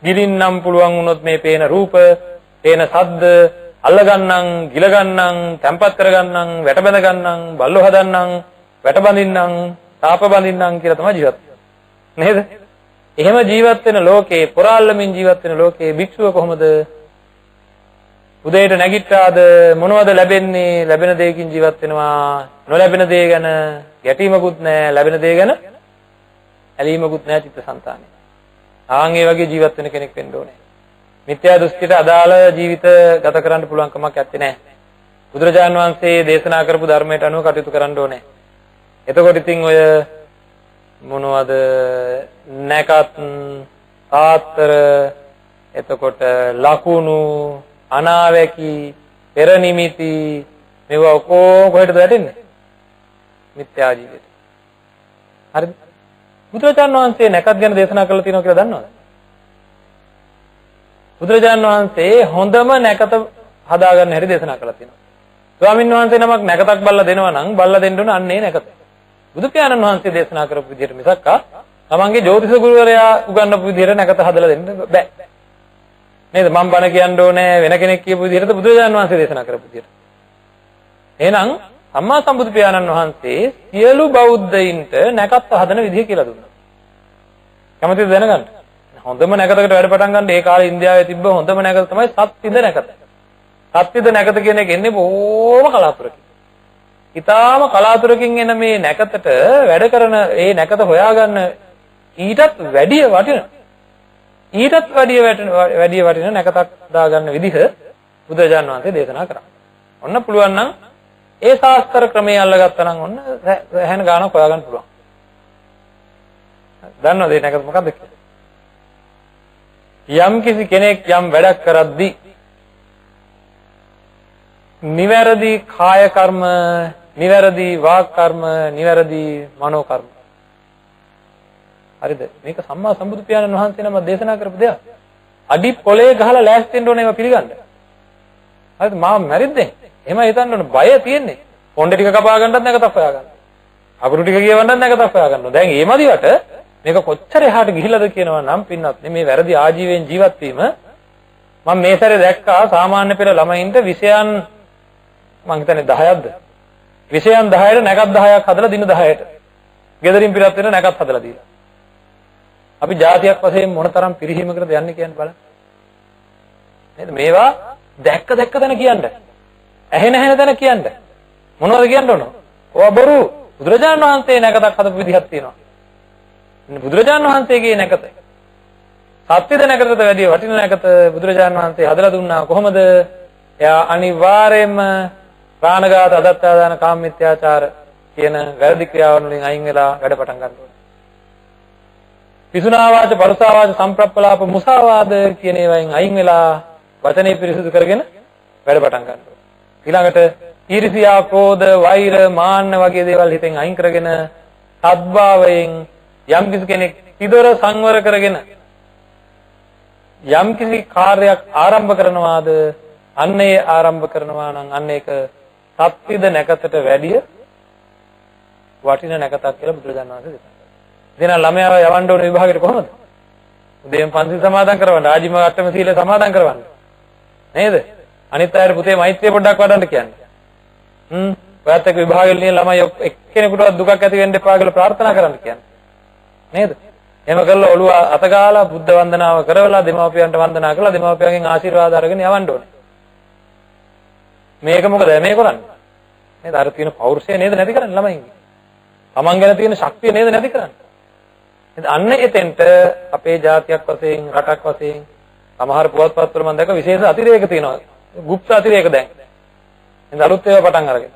ගිලින්නම් පුළුවන් වුණොත් මේ පේන රූප, පේන ශබ්ද අල්ලගන්නම්, ගිලගන්නම්, තැම්පත් කරගන්නම්, වැටබැඳ ගන්නම්, බල්ලෝ හදන්නම්, වැටබඳින්නම්, තාප බඳින්නම් කියලා තමයි ජීවත් වෙන්නේ. නේද? එහෙම ජීවත් වෙන ලෝකේ, පොරාල්ලමින් ජීවත් වෙන ලෝකේ භික්ෂුව කොහොමද? උදේට නැගිට්ටාද මොනවද ලැබෙන්නේ? ලැබෙන දෙයකින් ජීවත් වෙනවා. නොලැබෙන දේ ගැන ගැටීමකුත් නැහැ, ලැබෙන දේ ගැන ඇලීමකුත් නැහැ චිත්තසංතානේ. ආන් ඒ වගේ ජීවත් වෙන කෙනෙක් වෙන්න ඕනේ. මිත්‍යා දෘෂ්ටියට අදාළ ජීවිත ගත කරන්න පුළුවන් කමක් නැත්තේ නෑ. බුදුරජාණන් වහන්සේ දේශනා කරපු ධර්මයට අනුව කටයුතු කරන්න ඕනේ. එතකොට ඉතින් ඔය මොනවද නැකත් ආතර එතකොට ලකුණු අනාවැකි පෙර නිමිති මේවා ඔක්කොම කොහෙටද වැටෙන්නේ? මිත්‍යා ජීවිතේ. හරිද? බුදුරජාණන් වහන්සේ නැකත් ගැන දේශනා කළා තියෙනවා කියලා දන්නවද? බුදුරජාණන් වහන්සේ හොඳම නැකත හදාගන්න හැටි දේශනා කළා තියෙනවා. ස්වාමීන් වහන්සේ නමක් නැකතක් බල්ලා දෙනවා නම් බල්ලා දෙන්න ඕන අන්නේ නැකත. බුදු පියාණන් වහන්සේ දේශනා කරපු විදිහට මිසක් තමන්ගේ ජ්‍යොතිෂ ගුරුවරයා උගන්වපු විදිහට නැකත හදලා දෙන්න බෑ. නේද? මම බණ කියන්න ඕනේ වෙන කෙනෙක් කියපු විදිහට බුදුරජාණන් වහන්සේ දේශනා කරපු විදිහට. එහෙනම් සම්මා සම්බුදු පියාණන් වහන්සේ සියලු බෞද්ධයින්ට නැකත් හදන විදිහ කියලා දුන්නා. කැමතිද දැනගන්න? හොඳම නැකතකට වැඩ පටන් ගන්න ඒ කාලේ ඉන්දියාවේ තිබ්බ හොඳම නැකත තමයි සත්විඳ නැකත. සත්විඳ නැකත කියන එක එන්නේ බොහොම කලාතුරකින්. ඊටාම කලාතුරකින් එන මේ නැකතට වැඩ කරන ඒ නැකත හොයාගන්න ඊටත් වැඩි වටින ඊටත් වැඩි වටින නැකතක් දාගන්න විදිහ බුදුරජාණන් වහන්සේ දේශනා කරා. ඔන්න පුළුවන් නම් ඒ ශාස්ත්‍ර ක්‍රමයේ අල්ලගත්තා නම් ඔන්න හැන ගානක් හොයාගන්න පුළුවන්. දන්නවද ඒ නැකත මොකද්ද කියලා? යම් කිසි කෙනෙක් යම් වැඩක් කරද්දී නිවැරදි කාය කර්ම, නිවැරදි වාක් කර්ම, නිවැරදි මනෝ කර්ම. හරිද? මේක සම්මා සම්බුදු පියාණන් වහන්සේ නම දේශනා කරපු දෙයක්. අඩි පොලේ ගහලා ලෑස්ති වෙන්න ඕනේ ඒවා පිළිගන්න. හරිද? මාව මැරිද්දෙන්. එහෙම හිතන්න ඕනේ. බය තියෙන්නේ. පොණ්ඩ ටික කපා ගන්නත් නැකතක් හොයා ගන්න. අකුරු ටික කියවන්නත් නැකතක් හොයා ගන්නවා. දැන් මේ මදිවට මේක කොච්චර එහාට ගිහිලාද කියනවා නම් පින්නත් මේ වැරදි ආජීවයෙන් ජීවත් වීම මම මේ සැරේ දැක්කා සාමාන්‍ය පෙළ ළමයින්ට විෂයන් මම හිතන්නේ 10ක්ද විෂයන් 10ට නැකත් 10ක් හදලා දින 10ට ගෙදරින් පිටත් වෙන නැකත් හදලා දීලා අපි ජාතියක් වශයෙන් මොනතරම් පිරිහීමකටද යන්නේ කියන්නේ බලන්න නේද මේවා දැක්ක තැන කියන්න ඇහෙන තැන කියන්න මොනවද කියන්න ඕන ඔය බොරු බුදුරජාණන් වහන්සේ නැකතක් හදපු විදිහක් තියෙනවා බුදුරජාණන් වහන්සේගේ නැකත සත්‍යද නැකතට වැඩි වටින නැකත බුදුරජාණන් වහන්සේ හදලා දුන්නා කොහොමද? එයා අනිවාර්යයෙන්ම ප්‍රාණඝාත, අදත්තාදාන, කාමමිත්‍යාචාර කියන වැරදි ක්‍රියාවන් වලින් අයින් වෙලා වැඩ පටන් ගන්න ඕනේ. පිසුනාවාච, පරුසාවාච, සම්ප්‍රප්පලාප, මුසාවාද කියන ඒවායින් අයින් වෙලා වචනේ පිරිසුදු කරගෙන වැඩ පටන් ගන්න ඕනේ. ඊළඟට ඊර්ෂ්‍යා, ක්‍රෝධ, වෛර, මාන්න වගේ දේවල් හිතෙන් අයින් කරගෙන සද්භාවයෙන් යම් කෙනෙක් පිටර සංවර කරගෙන යම් කිසි කාර්යයක් ආරම්භ කරනවාද අන්න ඒ ආරම්භ කරනවා නම් අන්න ඒක සත්‍යද නැකතට වැඩිය වටින නැකතක් කියලා බුදුරජාණන් වහන්සේ දේශනා කළා. ඉතින් ළමයාව යවන්න ඕන විභාගෙට කොහොමද? උදේම පන්සිල් සමාදන් කරවන්න, ආජීව අට්ටම සීලය සමාදන් කරවන්න. නේද? අනිත් අයට පුතේ මෛත්‍රිය පොඩ්ඩක් වඩන්න කියන්නේ. ඔයත් එක්ක විභාගෙ ලියන ළමයි එක්කෙනෙකුටවත් දුකක් ඇති වෙන්න එපා කියලා ප්‍රාර්ථනා කරන්න කියන්නේ. නේද? එහෙම කරලා ඔළුව අතගාලා බුද්ධ වන්දනාව කරවලා දෙමාපියන්ට වන්දනා කරලා දෙමාපියන්ගෙන් ආශිර්වාද අරගෙන යවන්න ඕනේ. මේක මොකද මේ කරන්නේ? නේද? අර තියෙන පෞරුෂය නේද නැති කරන්නේ ළමයින්ගේ. Taman ගැන තියෙන ශක්තිය නේද නැති කරන්නේ. නේද? අන්න එතෙන්ට අපේ ජාතියක් වශයෙන් රටක් වශයෙන් සමහර පුවත්පත්වල මම දැක්ක විශේෂ අතිරේක තියෙනවා. গুপ্ত අතිරේක දැන්. නේද? අලුත් ඒවා පටන් අරගෙන.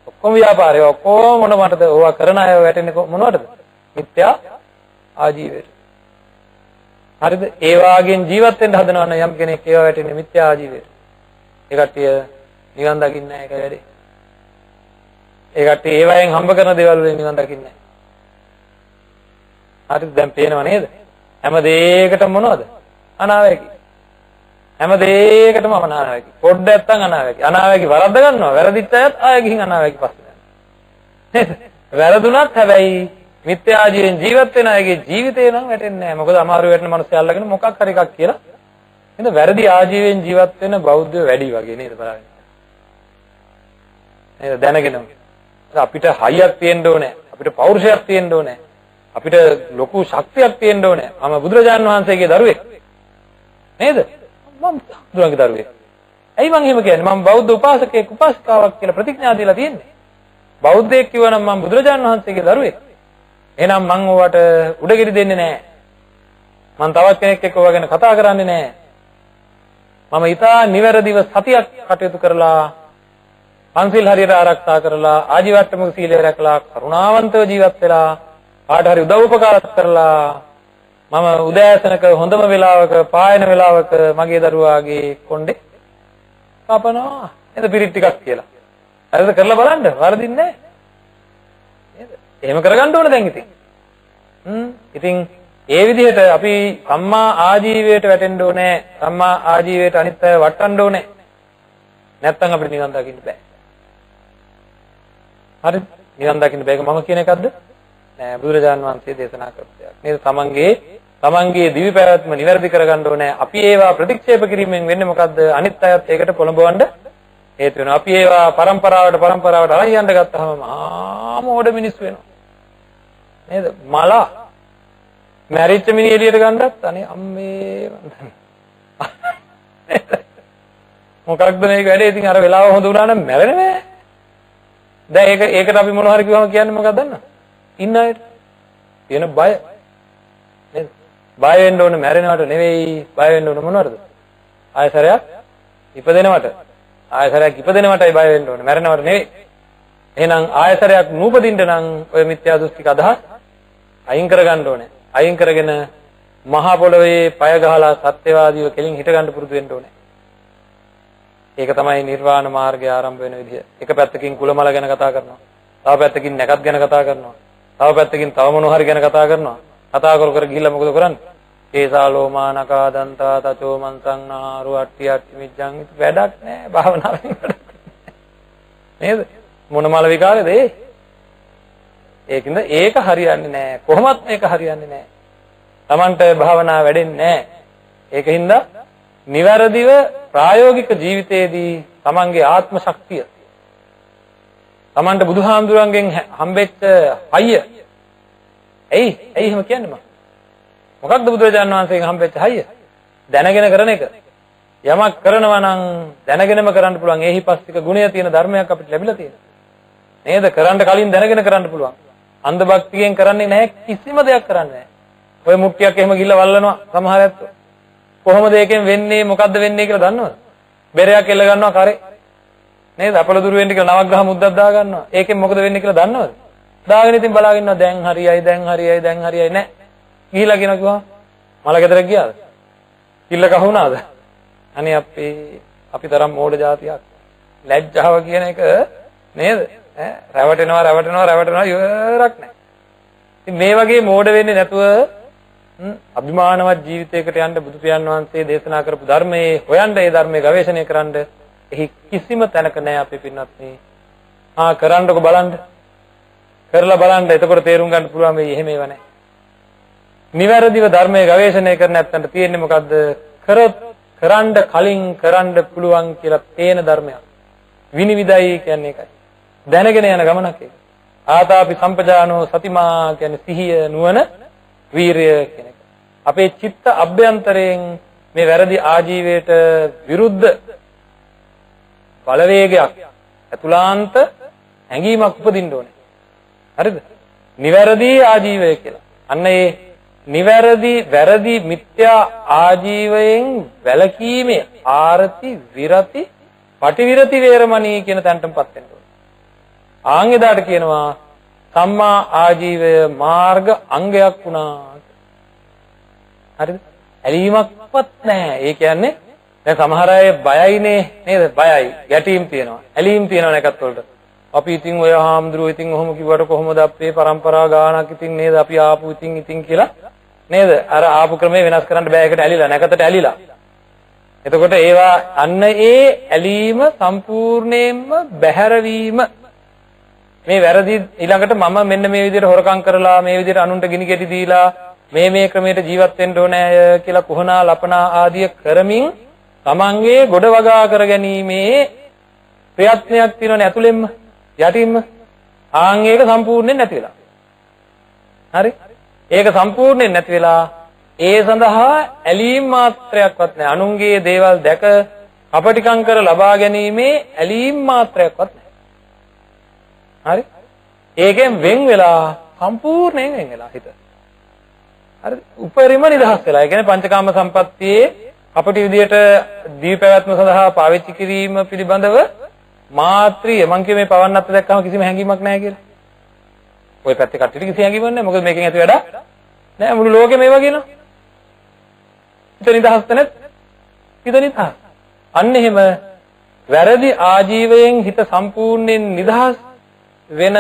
ඔක්කොම ව්‍යාපාරය ඔක්කොම මොනවටද? ඕවා කරන අය වැටෙන්නේ මොනවටද? මිත්‍යා ආජීවයට. හරිද? ඒ වාගෙන් ජීවත් වෙන්න හදනවා නම් යම් කෙනෙක් ඒවා වැටෙන්නේ මිත්‍යා ආජීවයට. ඒ කට්ටිය නිවන් දකින්නේ නැහැ ඒක වැඩේ. ඒ කට්ටිය ඒවායෙන් හම්බ කරන දේවල් වලින් නිවන් දකින්නේ නැහැ. හරිද? දැන් පේනව නේද? හැම දෙයකටම මොනවද? අනාවැකි. හැම දෙයකටම අනාවැකි. පොඩ්ඩක් නැත්තම් අනාවැකි. අනාවැකි වරද්ද ගන්නවා. වැරදිච්ච අයත් ආයෙ ගිහින් අනාවැකි පස්සේ යනවා. නේද? වැරදුනත් හැබැයි මිත්‍යා ජීවෙන් ජීවත් වෙන අයගේ ජීවිතේ නම් වැටෙන්නේ නැහැ. මොකද අමාරු වෙන මිනිස්සු අල්ලගෙන මොකක් හරි එකක් කියලා. නේද? වැරදි ආජීවයෙන් ජීවත් වෙන බෞද්ධයෝ වැඩි වගේ නේද බලන්න. නේද? දැනගෙනම. අපිට හයියක් තියෙන්න ඕනේ. අපිට පෞරුෂයක් තියෙන්න ඕනේ. අපිට ලොකු ශක්තියක් තියෙන්න ඕනේ. මම බුදුරජාණන් වහන්සේගේ දරුවෙක්. නේද? මම බුදුරජාණන්ගේ දරුවෙක්. ඇයි මං එහෙම කියන්නේ? මම බෞද්ධ උපාසකෙක් උපාසිකාවක් කියලා ප්‍රතිඥා දීලා තියෙන්නේ. බෞද්ධයෙක් කිව්වනම් මම බුදුරජාණන් වහන්සේගේ දරුවෙක්. එහෙනම් මං ඔයාට උඩගෙඩි දෙන්නේ නැහැ. මං තවත් කෙනෙක් එක්ක ඔයා ගැන කතා කරන්නේ නැහැ. මම ඊටා නිවැරදිව සතියක් කටයුතු කරලා පන්සිල් හරියට ආරක්ෂා කරලා ආජීවට්ටමක සීලය රැකලා කරුණාවන්තව ජීවත් වෙලා කාට හරි උදව් උපකාරත් කරලා මම උදෑසනක හොඳම වෙලාවක පායන වෙලාවක මගේ දරුවාගේ කොණ්ඩේ කපනවා. එතන පිරිත් ටිකක් කියලා. හරිද කරලා බලන්න වරදින්නේ නැහැ. එහෙම කරගන්න ඕන දැන් ඉතින්. ඉතින් ඒ විදිහට අපි සම්මා ආජීවයට වැටෙන්න ඕනේ. සම්මා ආජීවයට අනිත් අය වටන්න ඕනේ. නැත්තම් අපිට නිවන් දකින්න බෑ. හරිද? නිවන් දකින්න බෑක මම කියන එකක්ද? නෑ බුදුරජාන් වහන්සේ දේශනා කරපු දෙයක්. නේද? තමන්ගේ දිවි පැවැත්ම නිවැරදි කරගන්න ඕනේ. අපි ඒවා ප්‍රතික්ෂේප කිරීමෙන් වෙන්නේ මොකද්ද? අනිත් අයත් ඒකට පොළඹවන්න හේතු වෙනවා. අපි ඒවා පරම්පරාවට අරන් යන්න ගත්තාම මහා මෝඩ මිනිස්සු වෙනවා. නේද? මලා මැරිච්ච මිනිහ එළියට ගන්නත් අනේ අම්මේ මොකක්ද මේක වැඩේ? ඉතින් අර වෙලාව හොඳ වුණා නම් මැරෙන්නේ නෑ. දැන් ඒකට අපි මොනවා හරි කිව්වම කියන්නේ මොකක්ද දන්නවද? ඉන්න අයට තියෙන බය. නේද? බය වෙන්න ඕනේ මැරෙනවට නෙවෙයි. බය වෙන්න ඕනේ මොනවටද? ආයසරයක් ඉපදෙනවට. ආයසරයක් ඉපදෙනවටයි බය වෙන්න ඕනේ මැරෙනවට නෙවෙයි. එහෙනම් ආයසරයක් නූපදින්න නම් ඔය මිත්‍යා දෘෂ්ටික අදහස් අයින් කරගන්න ඕනේ. අයින් කරගෙන මහා පොළොවේ පය ගහලා සත්‍යවාදීව කෙලින් හිට ගන්න පුරුදු වෙන්න ඕනේ. ඒක තමයි නිර්වාණ මාර්ගය ආරම්භ වෙන විදිය. එක පැත්තකින් කුලමල ගැන කතා කරනවා. තව පැත්තකින් නැකත් ගැන කතා කරනවා. තව පැත්තකින් තව මොන හරි ගැන කතා කරනවා. කතා කර කර ගිහිල්ලා මොකද කරන්නේ? ඒසාලෝමා නකා දන්තා තචෝ මන්සං නාරු අට්ටි අට්ටි මිජ්ජං වැඩක් නැහැ භාවනාවෙන් නේද? මොන මල විකාරේද ඒ? ඒකින්ද ඒක හරියන්නේ නැහැ. කොහොමත් මේක හරියන්නේ නැහැ. Tamanට භාවනාව වැඩෙන්නේ නැහැ. ඒකින්ද නිවැරදිව ප්‍රායෝගික ජීවිතයේදී Tamanගේ ආත්ම ශක්තිය Tamanට බුදුහාමුදුරන්ගෙන් හම්බෙච්ච හයිය. ඇයි එහෙම කියන්නේ මම? මොකක්ද බුදුරජාණන් වහන්සේගෙන් හම්බෙච්ච හයිය? දැනගෙන කරන එක. යමක් කරනවා නම් දැනගෙනම කරන්න පුළුවන්. ඒහිපස්තික ගුණය තියෙන ධර්මයක් අපිට ලැබිලා තියෙනවා. නේද? කරන්න කලින් දැනගෙන කරන්න පුළුවන්. අන්ධ භක්තියෙන් කරන්නේ නැහැ කිසිම දෙයක් කරන්නේ නැහැ. ඔය මුට්ටියක් එහෙම ගිල්ල වල්ලනවා සමහර ඇත්තෝ. කොහොමද ඒකෙන් වෙන්නේ මොකද්ද වෙන්නේ කියලා දන්නවද? බෙරයක් එල්ල ගන්නවා කරේ. නේද? අපල දුර වෙන්න කියලා නවග්‍රහ මුද්දක් දා ගන්නවා. ඒකෙන් මොකද වෙන්නේ කියලා දන්නවද? දාගෙන ඉතින් බලාගෙන ඉන්නවා දැන් හරියයි නැහැ. ගිහිලා කියනවා කිව්වා මල ගෙදර ගියාද? කිල්ල කහුණාද? අනේ අපි තරම් මෝඩ జాතියක්. ලැජ්ජාව කියන එක නේද? රැවටෙනවා ඉවරක් නැහැ. ඉතින් මේ වගේ මෝඩ වෙන්නේ නැතුව අභිමානවත් ජීවිතයකට යන්න බුදු පියාණන් වහන්සේ දේශනා කරපු ධර්මයේ හොයන්න ඒ ධර්මයේ ගවේෂණය කරන්න එහි කිසිම තැනක නැහැ අපේ පින්වත්නි. කරන්නකො බලන්න. කරලා බලන්න එතකොට තේරුම් ගන්න පුළුවන් මේ එහෙම ඒවා නැහැ. නිවැරදිව ධර්මයේ ගවේෂණය කරන්න නැත්නම් තියෙන්නේ මොකද්ද? කරන්න කලින් කරන්න පුළුවන් කියලා තේන ධර්මයක්. විනිවිදයි කියන්නේ ඒකයි. දැනගෙන යන ගමනක් ඒක. ආතාපි සම්පජානෝ සතිමා කියන්නේ සිහිය නුවණ වීරිය කියන එක. අපේ චිත්ත අභ්‍යන්තරයෙන් මේ වැරදි ආජීවයට විරුද්ධ බලවේගයක් ඇතුළාන්ත හැඟීමක් උපදින්න ඕනේ. හරිද? නිවැරදි ආජීවය කියලා. අන්න ඒ වැරදි මිත්‍යා ආජීවයෙන් වැළකීමේ ආරති විරති පටිවිරති වේරමණී කියන තැනටමපත් වෙන්න ඕනේ. ආංගෙදාට කියනවා සම්මා ආජීවය මාර්ග අංගයක් වුණා. හරිද? ඇලීමක්වත් නැහැ. ඒ කියන්නේ දැන් සමහර අය බයයිනේ නේද? බයයි. ගැටීම් තියෙනවා. ඇලීම් තියෙනවා නැකත් වලට. අපි ඉතින් ඔය හාමුදුරුවෝ ඉතින් ඔහොම කිව්වට කොහොමද අපේ પરම්පරා ගානක් ඉතින් නේද? අපි ආපු ඉතින් කියලා නේද? අර ආපු ක්‍රමේ වෙනස් කරන්න බෑ. ඒකට ඇලිලා නැකතට ඇලිලා. එතකොට ඒවා අන්න ඒ ඇලීම සම්පූර්ණයෙන්ම බැහැරවීම මේ වැරදි ඊළඟට මම මෙන්න මේ විදිහට හොරකම් කරලා මේ විදිහට අනුන්ට ගිනි කෙටි දීලා මේ ක්‍රමයට ජීවත් වෙන්න ඕනේ කියලා කුහනා ලපනා ආදිය කරමින් තමන්ගේ ගොඩ වගා කර ගැනීමේ ප්‍රයත්නයක් තියෙනවනේ ඇතුළෙන්ම යටින්ම ඒක සම්පූර්ණයෙන් නැති වෙලා. හරි? ඒක සම්පූර්ණයෙන් නැති වෙලා ඒ සඳහා ඇලීම් මාත්‍රයක්වත් නැහැ. අනුන්ගේ දේවල් දැක අපටිකම් කර ලබා ගැනීමේ ඇලීම් මාත්‍රයක්වත් නැහැ. හරි? ඒකෙන් වෙන් වෙලා සම්පූර්ණයෙන් වෙන් වෙලා හිත. හරි? උපරිම නිදහස් වෙලා. ඒ කියන්නේ පංචකාම සම්පත්තියේ අපිට විදියට දීපැවැත්ම සඳහා පාවිච්චි කිරීම පිළිබඳව මාත්‍රිය මං කිය මේ පවන්නත් දැක්කම කිසිම හැඟීමක් නැහැ කියලා. ඔය පැත්තේ කට්ටියට කිසි හැඟීමක් නැහැ. මොකද මේකෙන් ඇති වැඩක් නෑ. මුළු ලෝකෙම ඒවා කියනවා. හිත නිදහස් නැත්. හිත නිදහස්. අන්න එහෙම වැරදි ආජීවයෙන් හිත සම්පූර්ණයෙන් නිදහස් වෙන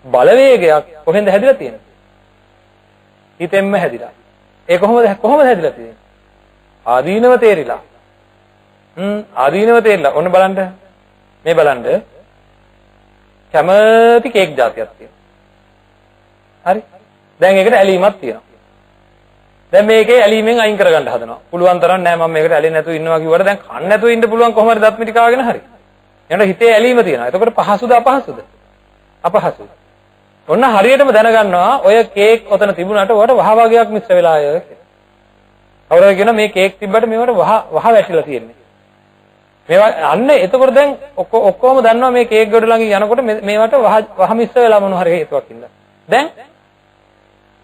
බලවේගයක් කොහෙන්ද හැදිලා තියෙන්නේ? හිතෙන්ම හැදිලා. ඒ කොහොමද හැදිලා තියෙන්නේ? ආදීනව තේරිලා. ආදීනව තේරිලා. ඔන්න බලන්න. මේ බලන්න. කැමති කේක් జాතියක් තියෙනවා. හරි? දැන් ඒකට ඇලීමක් තියෙනවා. දැන් මේකේ ඇලීමෙන් අයින් කරගන්න හදනවා. පුළුවන් තරම් නෑ මම මේකට ඇලෙන්නේ නැතුව ඉන්නවා කිව්වට දැන් කන්න නැතුව ඉන්න පුළුවන් කොහොම හරි දත් මිටි කාගෙන හරි. එනකොට හිතේ ඇලීම තියෙනවා. එතකොට පහසුද අපහසුද? අපහසුයි. ඔන්න හරියටම දැනගන්නවා ඔය කේක් ඔතන තිබුණාට ඔයාට වහ වගේක් මිශ්‍ර වෙලා ආය කියලා. කවුරුහරි කියනවා මේ කේක් තිබ්බට මේවට වහ වැටිලා තියෙන්නේ. මේවා අන්න එතකොට දැන් ඔක්කොම දන්නවා මේ කේක් ගොඩ ළඟ යනකොට මේවට වහ මිශ්‍ර වෙලා මොන හරි හේතුවක් ඉඳලා. දැන්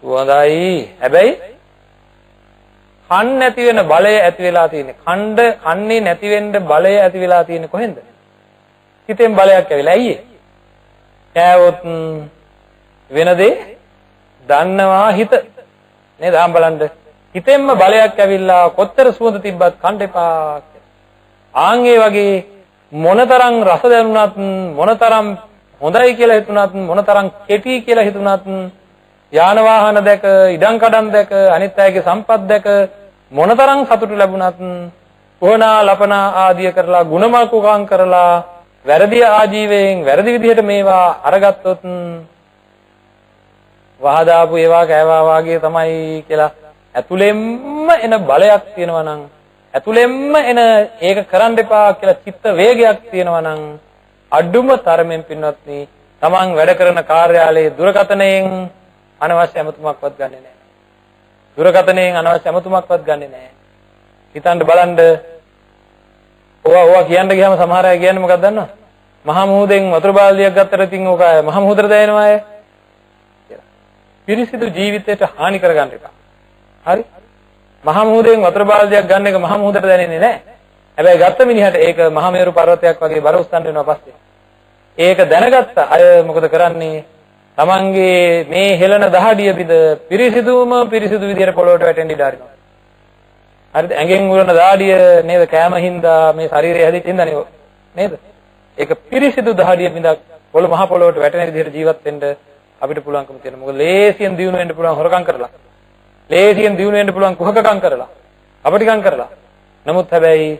හොඳයි. හැබැයි කන් නැති වෙන බලය ඇති වෙලා තියෙන්නේ. කන්නේ නැති වෙන්න බලය ඇති වෙලා තියෙන්නේ කොහෙන්ද? හිතෙන් බලයක් ඇවිල්ලා. ඇයි ඒ? කෑවොත් වෙන දේ දන්නවා හිත. නේද? ආම් බලන්න. හිතෙන්ම බලයක් ඇවිල්ලා කොතර සුවඳ තිබ්බත් කන්න එපා කියලා. ආන් ඒ වගේ මොනතරම් රස දැනුණත් මොනතරම් හොඳයි කියලා හිතුණත් මොනතරම් කෙටි කියලා හිතුණත් යාන වාහන දැක ඉඩම් කඩම් දැක අනිත් අයගේ සම්පත් දැක මොනතරම් සතුට ලැබුණත් කොහොනා ලපනා ආදිය කරලා ಗುಣමකුකම් කරලා වැරදි ආජීවයෙන් වැරදි විදිහට මේවා අරගත්තොත් වහදාපු ඒවා කෑවා වාගේ තමයි කියලා ඇතුළෙන්ම එන බලයක් තියෙනවා නම් ඇතුළෙන්ම එන ඒක කරන්න එපා කියලා චිත්ත වේගයක් තියෙනවා නම් අඩුම තරමෙන් පින්වත්නි තමන් වැඩ කරන කාර්යාලයේ දුරකථනයෙන් අනවශ්‍ය ඇමතුමක්වත් ගන්නෙ නැහැ. දුරකථනයෙන් අනවශ්‍ය ඇමතුමක්වත් ගන්නෙ නැහැ. හිතන්න බලන්න ඕවා කියන්න ගියාම සමහර අය කියන්නේ මොකක්ද දන්නවද? මහා මුහුදෙන් වතුර බාල්දියක් ගත්තට ඉතින් ඕක මහා මුහුදට දැනෙනවා අය කියලා. පිරිසිදු ජීවිතයට හානි කරගන්න එපා. හරි? මහා මුහුදෙන් වතුර බාල්දියක් ගන්න එක මහා මුහුදට දැනෙන්නේ නැහැ. හැබැයි ගත්ත මිනිහට ඒක මහා මේරු පර්වතයක් වගේ බර උස්සන්න වෙනවා පස්සේ. ඒක දැනගත්ත අය මොකද කරන්නේ? තමන්ගේ මේ හෙළන දහඩිය බිඳ පිරිසිදු විදියට පොළොවට වැටෙන්න ඉඩ අරිනවා. හරිද? ඇඟෙන් උරන දාඩිය නේද කෑම හින්දා මේ ශරීරය හැදිච්ච හින්දා නේද? ඒක පිරිසිදු දහඩිය බිඳ මහ පොළොවට වැටෙන විදිහට ජීවත් වෙන්න අපිට පුළුවන්කම තියෙනවා. මොකද ලේසියෙන් දියුණු වෙන්න පුළුවන් හොරකම් කරලා. ලේසියෙන් දියුණු වෙන්න පුළුවන් කුහකකම් කරලා. අපටිකම් කරලා. නමුත් හැබැයි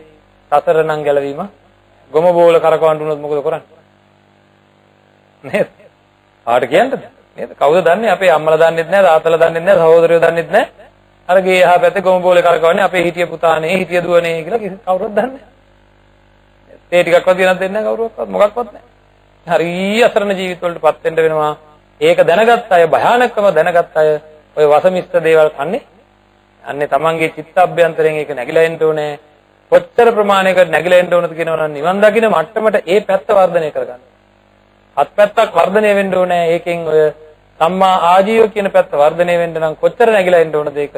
සතර නම් ගැලවීම ගොම බෝල කරකවන්න උනොත් මොකද කරන්නේ? නේද? ආට කියන්නද? නේද? කවුද දන්නේ? අපේ අම්මලා දන්නෙත් නැහැ, තාත්තලා දන්නෙත් නැහැ, සහෝදරයෝ දන්නෙත් නැහැ. අර ගේ එහා පැත්තේ ගොම බෝලේ කරකවන්නේ අපේ හිටිය පුතානේ, හිටිය දුවනේ කියලා කවුරුත් දන්නේ නැහැ. ඒ ටිකක්වත් දිනක් දෙන්නේ නැහැ කවුරුවක්වත් මොකක්වත් නැහැ. හරි අසරණ ජීවිත වලටපත් වෙන්න වෙනවා. ඒක දැනගත් අය, භයානකම දැනගත් අය ඔය වසමිස්ත දේවල් කන්නේ. අන්නේ තමන්ගේ චිත්ත අභ්‍යන්තරයෙන් ඒක නැగిලා එන්න ඕනේ. කොච්චර ප්‍රමාණයකට නැగిලා එන්න ඕනද කියනවා නම් නිවන් දකින්න මට්ටමට ඒ පැත්ත වර්ධනය කරගන්න. හත් පැත්තක් වර්ධනය වෙන්න ඕනේ. ඒකෙන් ඔය සම්මා ආජීව කියන පැත්ත වර්ධනය වෙන්න නම් කොච්චර නැగిලා එන්න ඕනද ඒක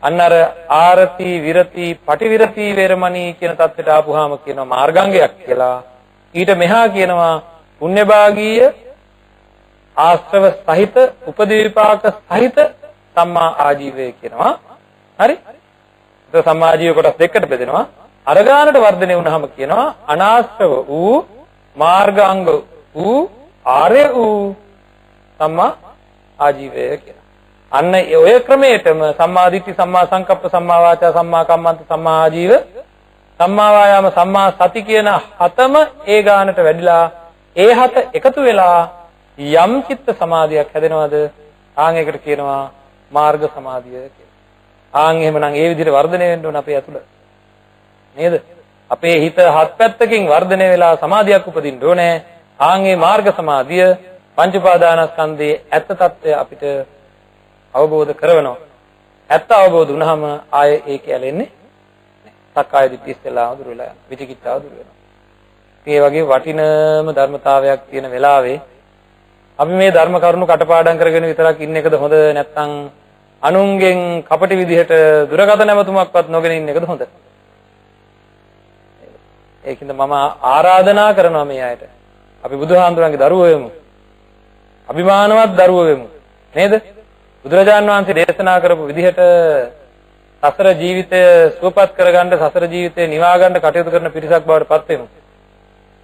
අන්න අර ආරති විරති පටිවිරති වේරමණී කියන தත්ත්වයට ආපුවාම කියනවා මාර්ගාංගයක් කියලා. ඊට මෙහා කියනවා පුණ්‍යභාගීය ආශ්‍රව සහිත උපදීපාක සහිත සම්මා ආජීවය කියනවා. හරි? ඒක සම්මා ආජීව කොටස් දෙකකට බෙදෙනවා. අරගානට වර්ධනය වුණාම කියනවා අනාශ්‍රව වූ මාර්ගාංග වූ ආර්ය වූ සම්මා ආජීවය කියලා. අන්න ඔය ක්‍රමයටම සම්මා දිට්ඨි, සම්මා සංකප්ප, සම්මා වාචා, සම්මා කම්මන්ත, සම්මා ආජීව, සම්මා වායාම, සම්මා සති කියන හතම ඒ ගානට වැඩිලා ඒ හත එකතු වෙලා යම් චිත්ත සමාධියක් හැදෙනවද? ආන් ඒකට කියනවා මාර්ග සමාධිය කියලා. ආන් එහෙමනම් ඒ විදිහට වර්ධනය වෙන්න ඕන අපේ ඇතුළ. නේද? අපේ හිත හත් පැත්තකින් වර්ධනය වෙලා සමාධියක් උපදින්න ඕනේ. ආන් ඒ මාර්ග සමාධිය පංච උපාදානස්කන්ධයේ ඇත්ත తত্ত্বය අපිට අවබෝධ කරවනවා. ඇත්ත අවබෝධ වුණාම ආයේ ඒක ඇලෙන්නේ නැහැ. සක්කාය දිට්ඨිය ඉස්සෙල්ලා දුර වෙලා යනවා. විචිකිච්ඡාව දුර වෙනවා. මේ වගේ වටිනම ධර්මතාවයක් තියෙන වෙලාවේ අපි මේ ධර්ම කරුණු කටපාඩම් කරගෙන විතරක් ඉන්න එකද හොඳ නැත්නම් අනුන්ගෙන් කපටි විදිහට දුරගත නැමතුමක්වත් නොගෙන ඉන්න එකද හොඳ? ඒකින්ද මම ආරාධනා කරනවා මේ අයට. අපි බුදුහාමුදුරන්ගේ දරුවෝ වෙමු. අභිමානවත් දරුවෝ වෙමු. නේද? බුදුරජාණන් වහන්සේ දේශනා කරපු විදිහට සසර ජීවිතය සුවපත් කරගන්න, සසර ජීවිතය නිවා ගන්න කටයුතු කරන පිරිසක් බවට පත් වෙමු.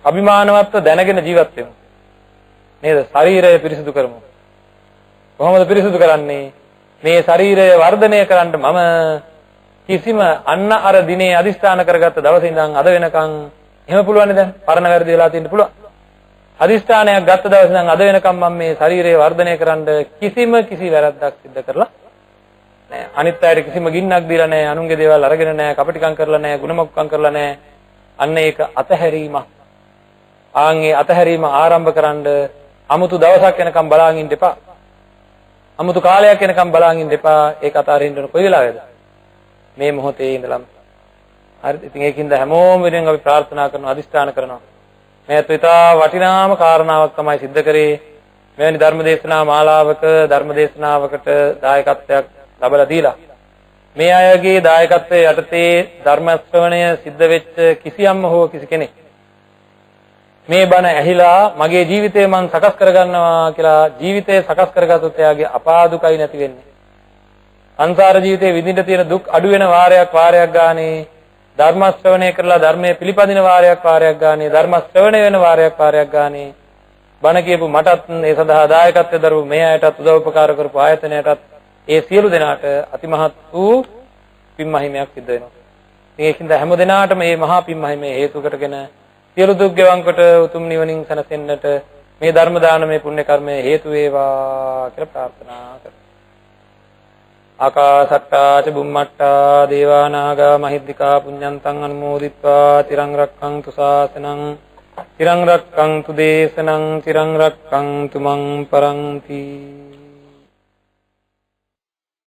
අභිමානවත්ව දැනගෙන ජීවත් වෙමු. නේද? ශරීරය පිරිසිදු කරමු. කොහොමද පිරිසිදු කරන්නේ? මේ ශරීරය වර්ධනය කරන්න මම කිසිම අන්න අර දිනේ අදිස්ථාන කරගත්ත දවසේ ඉඳන් අද වෙනකන් එහෙම පුළුවන් නේද? පරණ වැරදි වෙලා තියෙන්න පුළුවන්. අදිස්ථානයක් ගත්ත දවසේ ඉඳන් අද වෙනකන් මම මේ ශරීරය වර්ධනය කරන්න කිසි වැරද්දක් සිද්ධ කරලා නෑ. අනිත් අයට කිසිම ගින්නක් දීලා නෑ. අනුන්ගේ දේවල් අරගෙන නෑ. කපටිකම් කරලා නෑ. ගුණමකුකම් කරලා නෑ. අන්න ඒක අතහැරීමක්. ආන්ගේ අතහැරීම ආරම්භ කරන්න අමුතු දවසක් වෙනකම් බලාගෙන ඉන්න එපා. අමුතු කාලයක් වෙනකම් බලාගෙන ඉන්න එපා. ඒක අතාරින්න ඕන කොයි වෙලාවෙද? මේ මොහොතේ ඉඳලම. හරිද? ඉතින් ඒකින්ද හැමෝම වෙනින් අපි ප්‍රාර්ථනා කරනවා, අදිස්ථාන කරනවා. මේ අත්විතා වටිනාම කාරණාවක් තමයි සිද්ධ කරේ. මෙවැනි ධර්මදේශනා මාලාවක ධර්මදේශනාවකට දායකත්වයක් ලැබලා දීලා මේ අයගේ දායකත්වයේ යටතේ ධර්ම ශ්‍රවණය සිද්ධ වෙච්ච කිසියම්ම හෝ කිසි කෙනෙක් මේ බණ ඇහිලා මගේ ජීවිතය මං සකස් කරගන්නවා කියලා ජීවිතය සකස් කරගත්තොත් එයාගේ අපාදුකයි නැති වෙන්නේ. සංසාර ජීවිතේ විඳින්න තියෙන දුක් අඩු වෙන වාරයක් ගානේ ධර්ම ශ්‍රවණය කරලා ධර්මයේ පිළිපදින වාරයක් ගානේ ධර්ම ශ්‍රවණය වෙන වාරයක් ගානේ බණ කියපු මටත් ඒ සඳහා දායකත්වයෙන් දරපු මේ අයටත් උදව් උපකාර කරපු ආයතනයටත් ඒ සියලු දෙනාට අතිමහත් වූ පින්මහිමයක් සිද්ධ වෙනවා. ඒකින්ද හැම දිනාටම මේ මහා පින්මහිමේ හේතු කොටගෙන සියලු දුක් ගෙවන් කොට උතුම් නිවනින් සැනසෙන්නට මේ ධර්ම දානමය පුණ්‍ය කර්මය හේතු වේවා කියලා ප්‍රාර්ථනා කරමු. ආකාසට්ටා ච බුම්මට්ටා දේවා නාග මහිද්దికා පුඤ්ඤන්තං අනුමෝදිත්වා තිරං රක්ඛන්තු ශාසනං තිරං රක්ඛන්තු දේශනං තිරං රක්ඛන්තු මං පරන්ති.